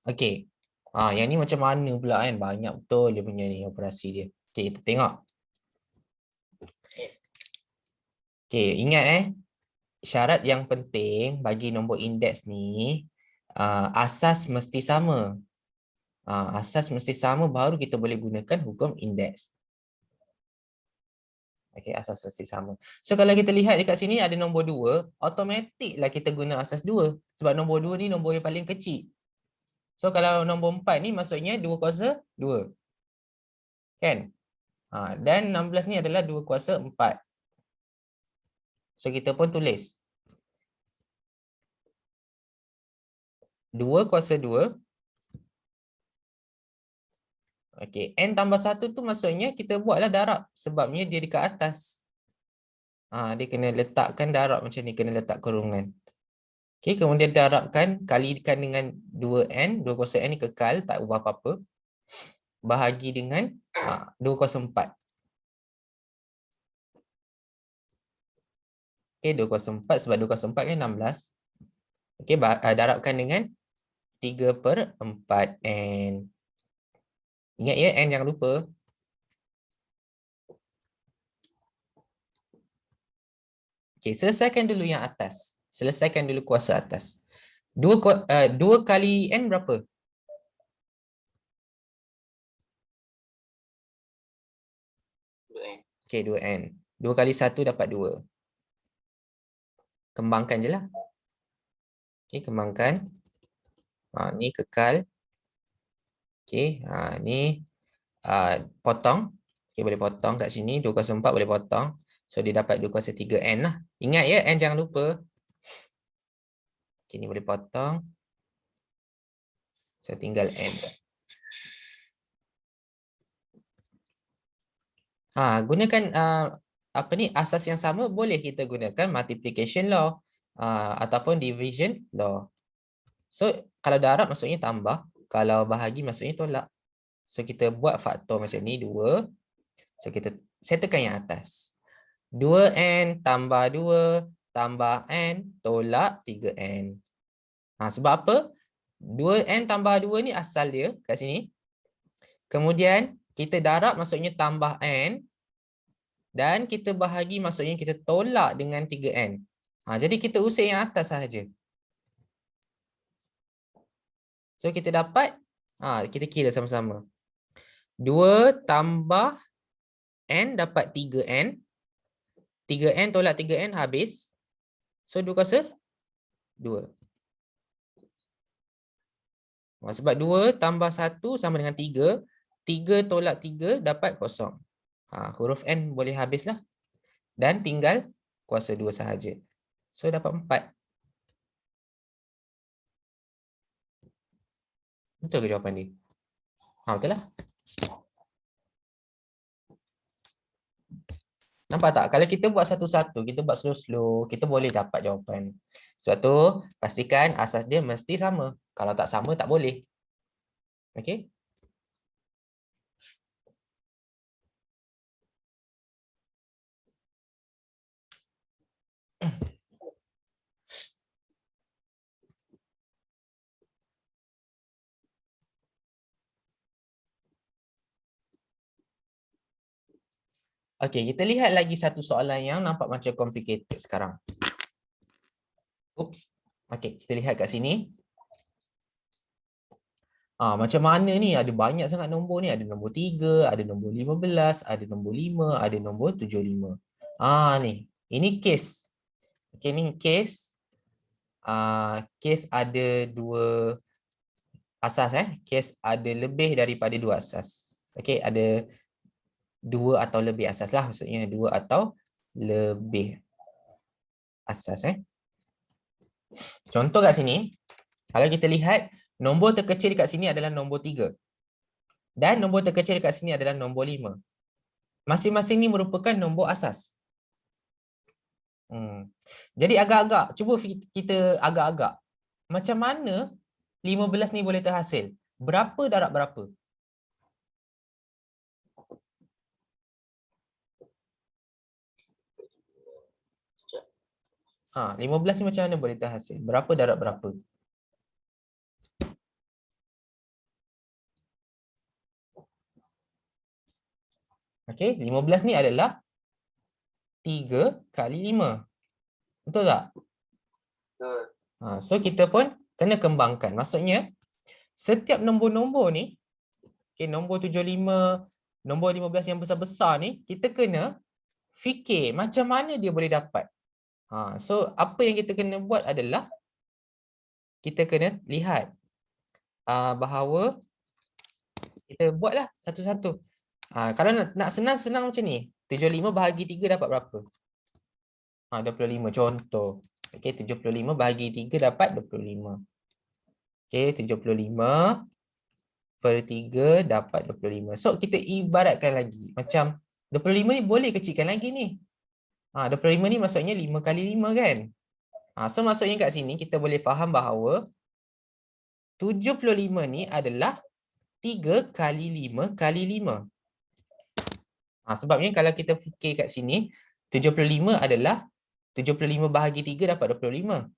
Okay. Yang ni macam mana pula kan? Banyak betul dia punya ni operasi dia. Okay, kita tengok. Okay, ingat syarat yang penting bagi nombor indeks ni, asas mesti sama. Asas mesti sama baru kita boleh gunakan hukum indeks. Okay, asas mesti sama. So kalau kita lihat dekat sini ada nombor 2, automatik lah kita guna asas 2. Sebab nombor 2 ni nombor yang paling kecil. So kalau nombor 4 ni maksudnya 2 kuasa 2. Kan? Dan 16 ni adalah 2 kuasa 4. So kita pun tulis 2 kuasa 2. Okey, N tambah 1 tu maksudnya kita buatlah darab sebabnya dia dekat atas. Dia kena letakkan darab macam ni, kena letak kurungan. Okey, kemudian darabkan, kalikan dengan 2n, 2 n ni kekal, tak ubah apa-apa. Bahagi dengan 204. Okey, 204 sebab 204 kan 16. Okey, darabkan dengan 3/4n. Ingat ya, n jangan lupa. Okey, selesaikan dulu yang atas. Selesaikan dulu kuasa atas. 2 kali n berapa? Okey, 2n. 2 kali 1 dapat 2. Kembangkan je lah. Okey, kembangkan. Ni kekal. Okey, ni potong. Okey, boleh potong kat sini. 2/4 boleh potong. So, dia dapat 2/3n lah. Ingat ya, n jangan lupa. Okey, ni boleh potong. So, tinggal n. Gunakan apa ni, asas yang sama boleh kita gunakan multiplication law ataupun division law. So, kalau darab maksudnya tambah, kalau bahagi maksudnya tolak. So, kita buat faktor macam ni, 2. So, kita settlekan yang atas. 2n tambah 2 tambah n tolak 3n. Sebab apa? 2n tambah 2 ni asal dia kat sini. Kemudian, kita darab maksudnya tambah n. Dan kita bahagi maksudnya kita tolak dengan 3n. Jadi kita usik yang atas sahaja. So kita dapat, kita kira sama-sama. 2 tambah n dapat 3n. 3n tolak 3n habis. So 2/2. Sebab 2 tambah 1 sama dengan 3. 3 tolak 3 dapat 0. Huruf n boleh habislah. Dan tinggal kuasa 2 sahaja. So dapat 4. Betul ke jawapan dia? Betul lah. Nampak tak? Kalau kita buat satu-satu, kita buat slow-slow, kita boleh dapat jawapan. Sebab tu, pastikan asas dia mesti sama. Kalau tak sama, tak boleh. Okey? Okey, kita lihat lagi satu soalan yang nampak macam complicated sekarang. Oops. Okey, kita lihat kat sini. Macam mana ni? Ada banyak sangat nombor ni. Ada nombor 3, ada nombor 15, ada nombor 5, ada nombor 75. Ni. Ini case. Okey, ni case. Case ada 2 asas. Case ada lebih daripada 2 asas. Okey, ada 2 atau lebih asas lah. Maksudnya 2 atau lebih asas. Contoh kat sini, kalau kita lihat, nombor terkecil kat sini adalah nombor 3. Dan nombor terkecil kat sini adalah nombor 5. Masing-masing ni merupakan nombor asas. Jadi agak-agak, cuba kita agak-agak. Macam mana 15 ni boleh terhasil? Berapa darab berapa? 15 ni macam mana boleh terhasil? Berapa darab berapa? Okey, 15 ni adalah 3 kali 5. Betul tak?
Betul.
So kita pun kena kembangkan. Maksudnya, setiap nombor-nombor ni, nombor 75, nombor 15 yang besar-besar ni, kita kena fikir macam mana dia boleh dapat. So, apa yang kita kena buat adalah, kita kena lihat bahawa kita buatlah satu-satu. Kalau nak senang-senang macam ni, 75 bahagi 3 dapat berapa? 25 contoh. Okey, 75 bahagi 3 dapat 25. Okey, 75 per 3 dapat 25. So, kita ibaratkan lagi. Macam 25 ni boleh kecilkan lagi ni. 25 ni maksudnya 5 kali 5 kan? So maksudnya kat sini kita boleh faham bahawa 75 ni adalah 3 kali 5 kali 5. Sebabnya kalau kita fikir kat sini, 75 adalah 75 bahagi 3 dapat 25.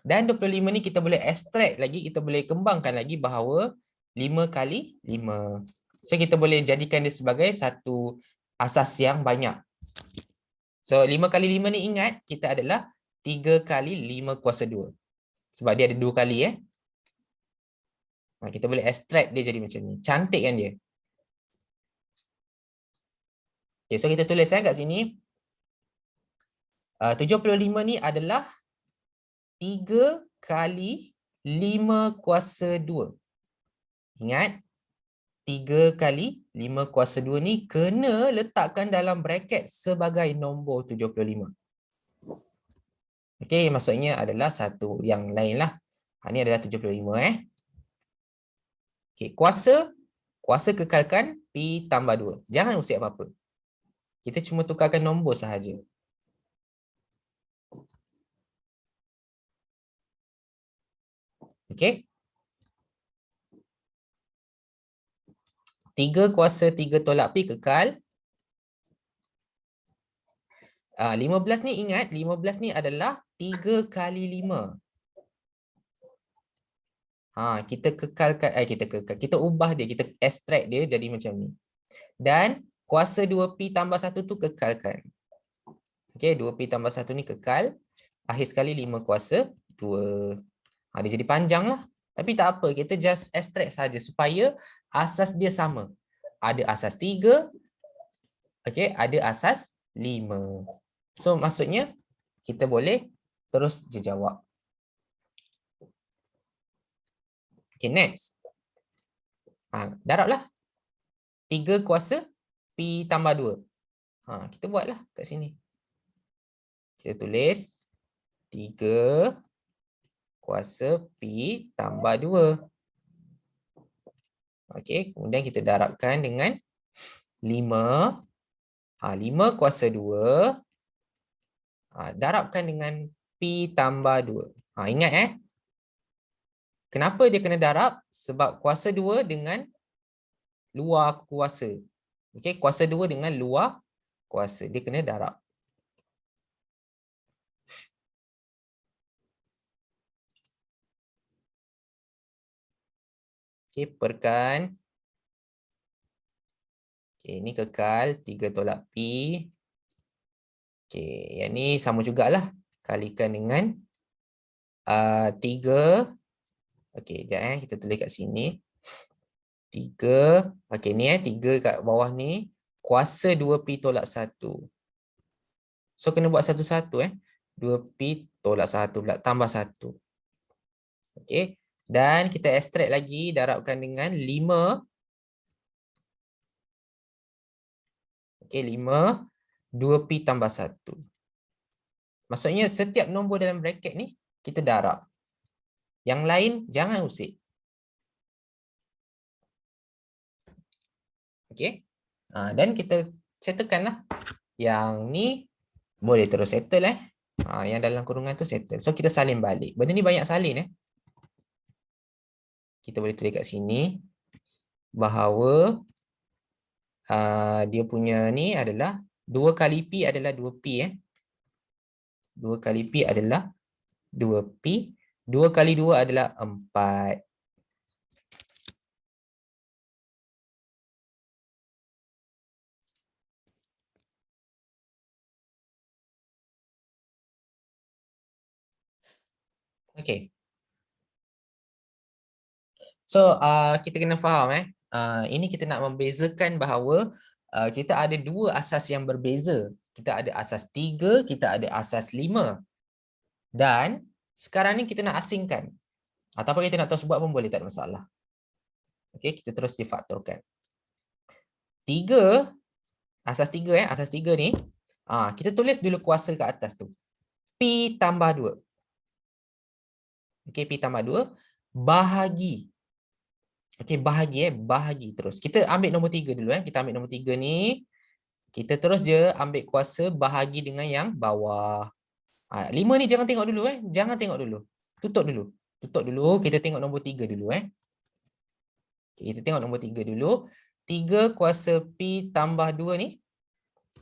Dan 25 ni kita boleh ekstrak lagi, kita boleh kembangkan lagi bahawa 5 kali 5. So kita boleh jadikan dia sebagai satu asas yang banyak. So 5 kali 5 ni ingat, kita adalah 3 kali 5 kuasa 2. Sebab dia ada 2 kali kita boleh ekstrak dia jadi macam ni. Cantik kan dia? Okay, so kita tulis kat sini. 75 ni adalah 3 kali 5 kuasa 2. Ingat, 3 kali 5 kuasa 2 ni kena letakkan dalam bracket sebagai nombor 75. Okey, maksudnya adalah satu yang lain lah. Ini adalah 75 Okey, kuasa kekalkan P tambah 2. Jangan usik apa-apa. Kita cuma tukarkan nombor sahaja. Okey. 3 kuasa 3 tolak P kekal. 15 ni ingat, 15 ni adalah 3 kali 5. Kita kekalkan, kita ubah dia, kita extract dia jadi macam ni. Dan kuasa 2P tambah 1 tu kekalkan. Okey, 2P tambah 1 ni kekal. Akhir sekali 5 kuasa 2. Dia jadi panjang lah. Tapi tak apa, kita just extract saja supaya asas dia sama. Ada asas 3, okey, ada asas 5. So maksudnya kita boleh terus je jawab. Okay, next. Darablah 3 kuasa P tambah 2. Kita buatlah kat sini. Kita tulis 3 kuasa P tambah 2. Okey, kemudian kita darabkan dengan 5. 5 kuasa 2. Darabkan dengan P tambah 2. Ingat kenapa dia kena darab? Sebab kuasa 2 dengan luar kuasa. Okey, kuasa 2 dengan luar kuasa. Dia kena darab. Okey, perkan. Okey, ini kekal 3 tolak P. Okey, yang ni sama jugalah. Kalikan dengan 3. Okey, sekejap kita tulis kat sini. 3. Okey, ni 3 kat bawah ni. Kuasa 2P tolak 1. So, kena buat satu-satu 2P tolak 1 pula. Tambah 1. Okey. Dan kita ekstrak lagi. Darabkan dengan 5. Okey, 5. 2P tambah 1. Maksudnya setiap nombor dalam bracket ni kita darab. Yang lain jangan usik. Okey. Dan kita settlekanlah. Yang ni boleh terus settle yang dalam kurungan tu settle. So kita salin balik. Benda ni banyak salin Kita boleh tulis kat sini bahawa dia punya ni adalah 2 kali P adalah 2P 2 kali P adalah 2P. 2 kali 2 adalah 4. Okey. So, kita kena faham ini kita nak membezakan bahawa kita ada 2 asas yang berbeza. Kita ada asas 3, kita ada asas 5. Dan sekarang ni kita nak asingkan. Ataupun kita nak terus buat pun boleh, tak ada masalah. Okey, kita terus difaktorkan. 3, asas 3 asas 3 ni, kita tulis dulu kuasa kat atas tu. P tambah 2. Okey, P tambah 2 bahagi. Okey, bahagi bahagi terus. Kita ambil nombor 3 dulu Kita ambil nombor 3 ni. Kita terus je ambil kuasa bahagi dengan yang bawah. 5 ni jangan tengok dulu Jangan tengok dulu. Tutup dulu. Tutup dulu. Kita tengok nombor 3 dulu Kita tengok nombor 3 dulu. 3 kuasa P tambah 2 ni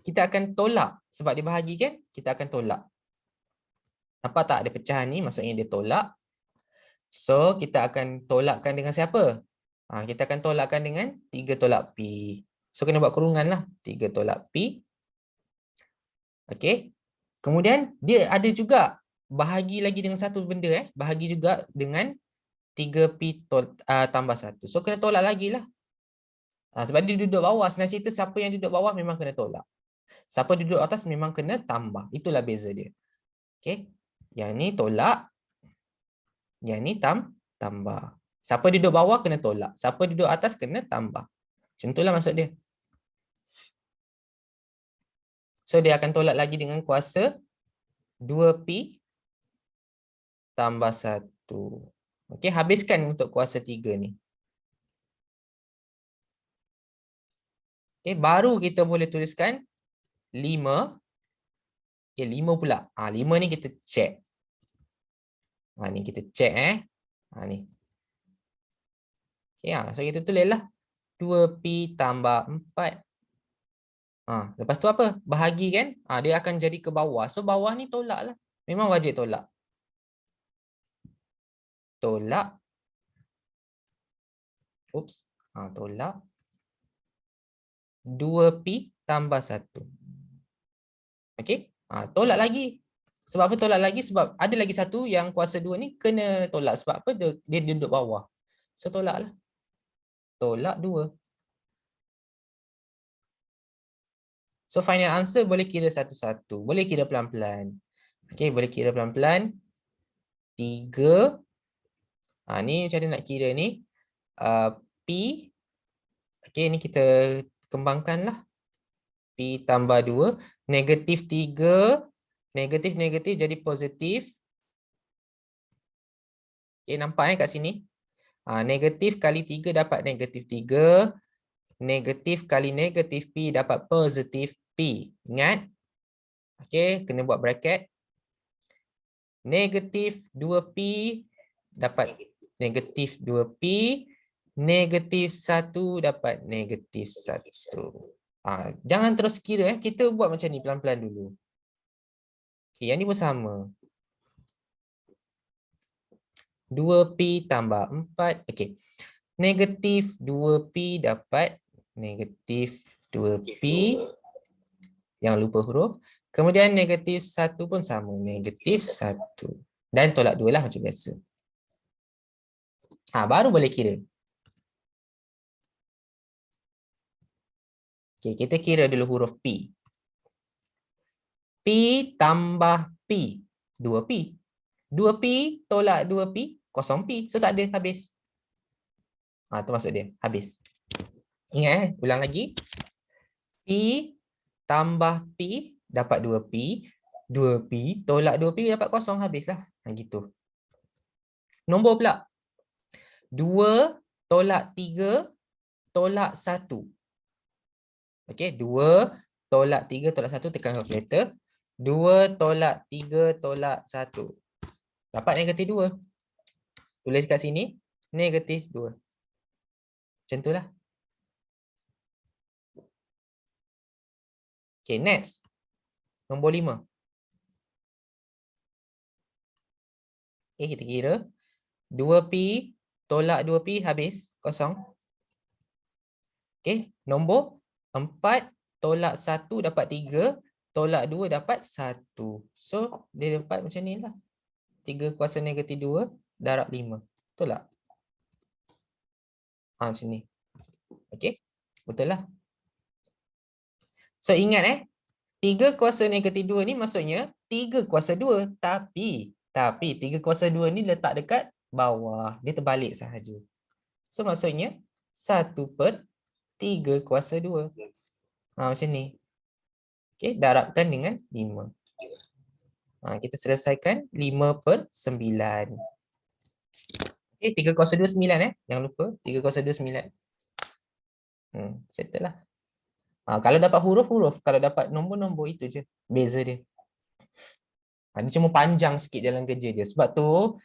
kita akan tolak sebab dia bahagi kan? Kita akan tolak. Nampak tak ada pecahan ni? Maksudnya dia tolak. So, kita akan tolakkan dengan siapa? Kita akan tolakkan dengan 3 tolak P. So, kena buat kurungan lah. 3 tolak P. Okey. Kemudian, dia ada juga bahagi lagi dengan satu benda. Bahagi juga dengan 3P tambah 1. So, kena tolak lagi lah. Sebab dia duduk bawah. Senang cerita, siapa yang duduk bawah memang kena tolak. Siapa duduk atas memang kena tambah. Itulah beza dia. Okey. Yang ni tolak. Yang ni tambah. Siapa duduk bawah kena tolak. Siapa duduk atas kena tambah. Macam itulah maksud dia. So, dia akan tolak lagi dengan kuasa 2P tambah 1. Okey, habiskan untuk kuasa 3 ni. Okey, baru kita boleh tuliskan 5. Okey, 5 pula. 5 ni kita check. Ni kita check ni. Okey, so kita tulislah 2P tambah 4. Lepas tu apa? Bahagi kan? Dia akan jadi ke bawah. So bawah ni tolak lah. Memang wajib tolak. Tolak. Oops. Tolak. 2P tambah 1. Okey? Tolak lagi. Sebab apa tolak lagi? Sebab ada lagi satu yang kuasa 2 ni kena tolak. Sebab apa? Dia duduk bawah. So tolak lah. Tolak 2. So final answer boleh kira satu-satu. Boleh kira pelan-pelan. Okey, boleh kira pelan-pelan. 3. Ni macam mana nak kira ni? P. Okey, ni kita kembangkanlah. P tambah 2. Negatif 3. Negatif-negatif jadi positif. Okey, nampak kat sini? Negatif kali 3 dapat negatif 3. Negatif kali negatif P dapat positif P. Ingat? Okey, kena buat bracket. Negatif 2P dapat negatif 2P. Negatif 1 dapat negatif 1. Jangan terus kira. Kita buat macam ni pelan-pelan dulu. Okay, yang ni pun sama. 2P tambah 4. Okay. Negatif 2P dapat negatif 2P. Yang lupa huruf. Kemudian negatif 1 pun sama. Negatif 1. Dan tolak 2 lah macam biasa. Baru boleh kira. Okay, kita kira dulu huruf P. P tambah P. 2P. 2P tolak 2P. Kosong P. So tak ada, habis. Itu maksud dia. Habis. Ingat ulang lagi. P tambah P dapat 2P. 2P tolak 2P dapat kosong. Habislah. Gitu. Nombor pula. 2 tolak 3 tolak 1. Okey, 2 tolak 3 tolak 1, tekan kalkulator. 2 tolak 3 tolak 1. Dapat negatif 2. Tulis kat sini, negatif 2. Macam itulah. Okay, next. Nombor 5. Okay, kita kira. 2P tolak 2P habis, kosong. Okay, nombor 4 tolak 1 dapat 3, tolak 2 dapat 1. So, dia dapat macam ni lah. 3 kuasa negatif 2 darab 5. Betul tak? Macam ni. Okay, betul lah. So, ingat 3 kuasa negatif 2 ni maksudnya 3 kuasa 2. Tapi 3 kuasa 2 ni letak dekat bawah. Dia terbalik sahaja. So, maksudnya 1/3 kuasa 2. Macam ni. Okay, darabkan dengan 5. Kita selesaikan 5/9. Okay, 3 kuasa 2, 9 Jangan lupa, 3 kuasa 2, 9. Settle lah. Kalau dapat huruf, kalau dapat nombor itu je beza dia. Ini cuma panjang sikit jalan kerja dia. Sebab tu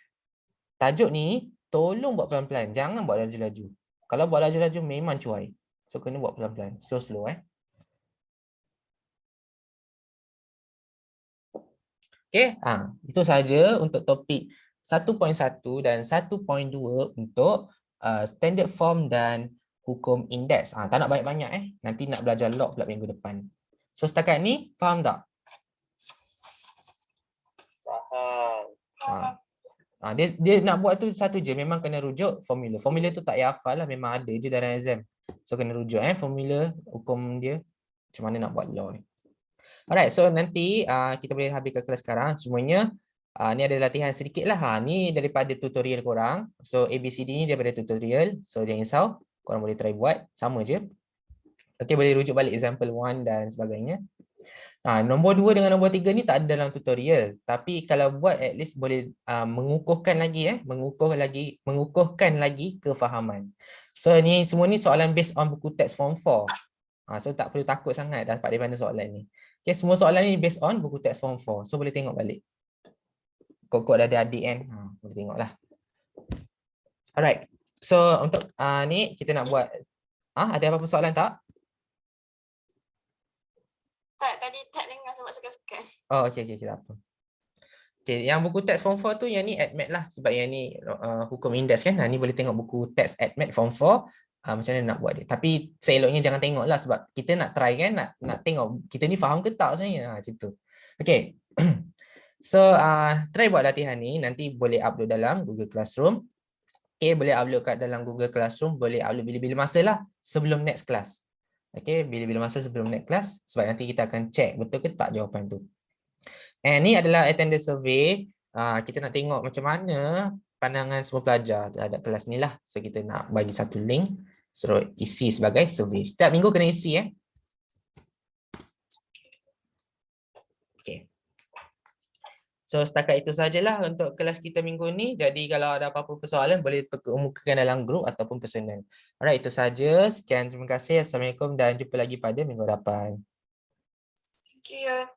tajuk ni tolong buat pelan-pelan. Jangan buat laju-laju. Kalau buat laju-laju memang cuai. So kena buat pelan-pelan. Slow-slow Okay, itu saja untuk topik 1.1 dan 1.2 untuk standard form dan hukum indeks. Tak nak banyak-banyak Nanti nak belajar log pula minggu depan. So setakat ni faham tak?
Faham.
Dia nak buat tu satu je, memang kena rujuk formula. Formula tu tak payah hafal lah, memang ada je dalam exam. So kena rujuk formula hukum dia. Macam mana nak buat law ni. Alright, so nanti kita boleh habiskan kelas sekarang. Semuanya ni ada latihan sedikit lah. Ni daripada tutorial korang. So ABCD ni daripada tutorial. So jangan risau, korang boleh try buat. Sama je. Okay, boleh rujuk balik example 1 dan sebagainya. Nombor 2 dengan nombor 3 ni tak ada dalam tutorial. Tapi kalau buat at least boleh mengukuhkan lagi mengukuhkan lagi kefahaman. So ni semua ni soalan based on buku teks form 4. So tak perlu takut sangat dapat daripada soalan ni. Okay, semua soalan ni based on buku teks form 4. So boleh tengok balik. Kok ada adik kan? Boleh tengoklah. Alright. So untuk ni kita nak buat ada apa-apa soalan tak?
Tak, tadi tak dengar sebab sekan-sekan.
Oh, okey, tak apa. Okay, yang buku teks form 4 tu yang ni ADMAT lah. Sebab yang ni hukum indeks kan. Ni boleh tengok buku teks ADMAT form 4. Macam mana nak buat dia. Tapi seeloknya jangan tengok lah. Sebab kita nak try kan. Nak tengok kita ni faham ke tak sebenarnya. Macam tu. Okay. So, try buat latihan ni. Nanti boleh upload dalam Google Classroom. Okay, boleh upload kat dalam Google Classroom. Boleh upload bila-bila masa lah. Sebelum next class. Okay, bila-bila masa sebelum next class. Sebab nanti kita akan check betul ke tak jawapan tu. Ni adalah attendance survey. Kita nak tengok macam mana pandangan semua pelajar terhadap kelas ni lah. So kita nak bagi satu link, suruh isi sebagai survey. Setiap minggu kena isi Okay. So setakat itu sajalah untuk kelas kita minggu ni. Jadi kalau ada apa-apa persoalan boleh kemukakan dalam grup ataupun personal. Alright, itu saja. Sekian, terima kasih. Assalamualaikum dan jumpa lagi pada minggu depan.
Thank you.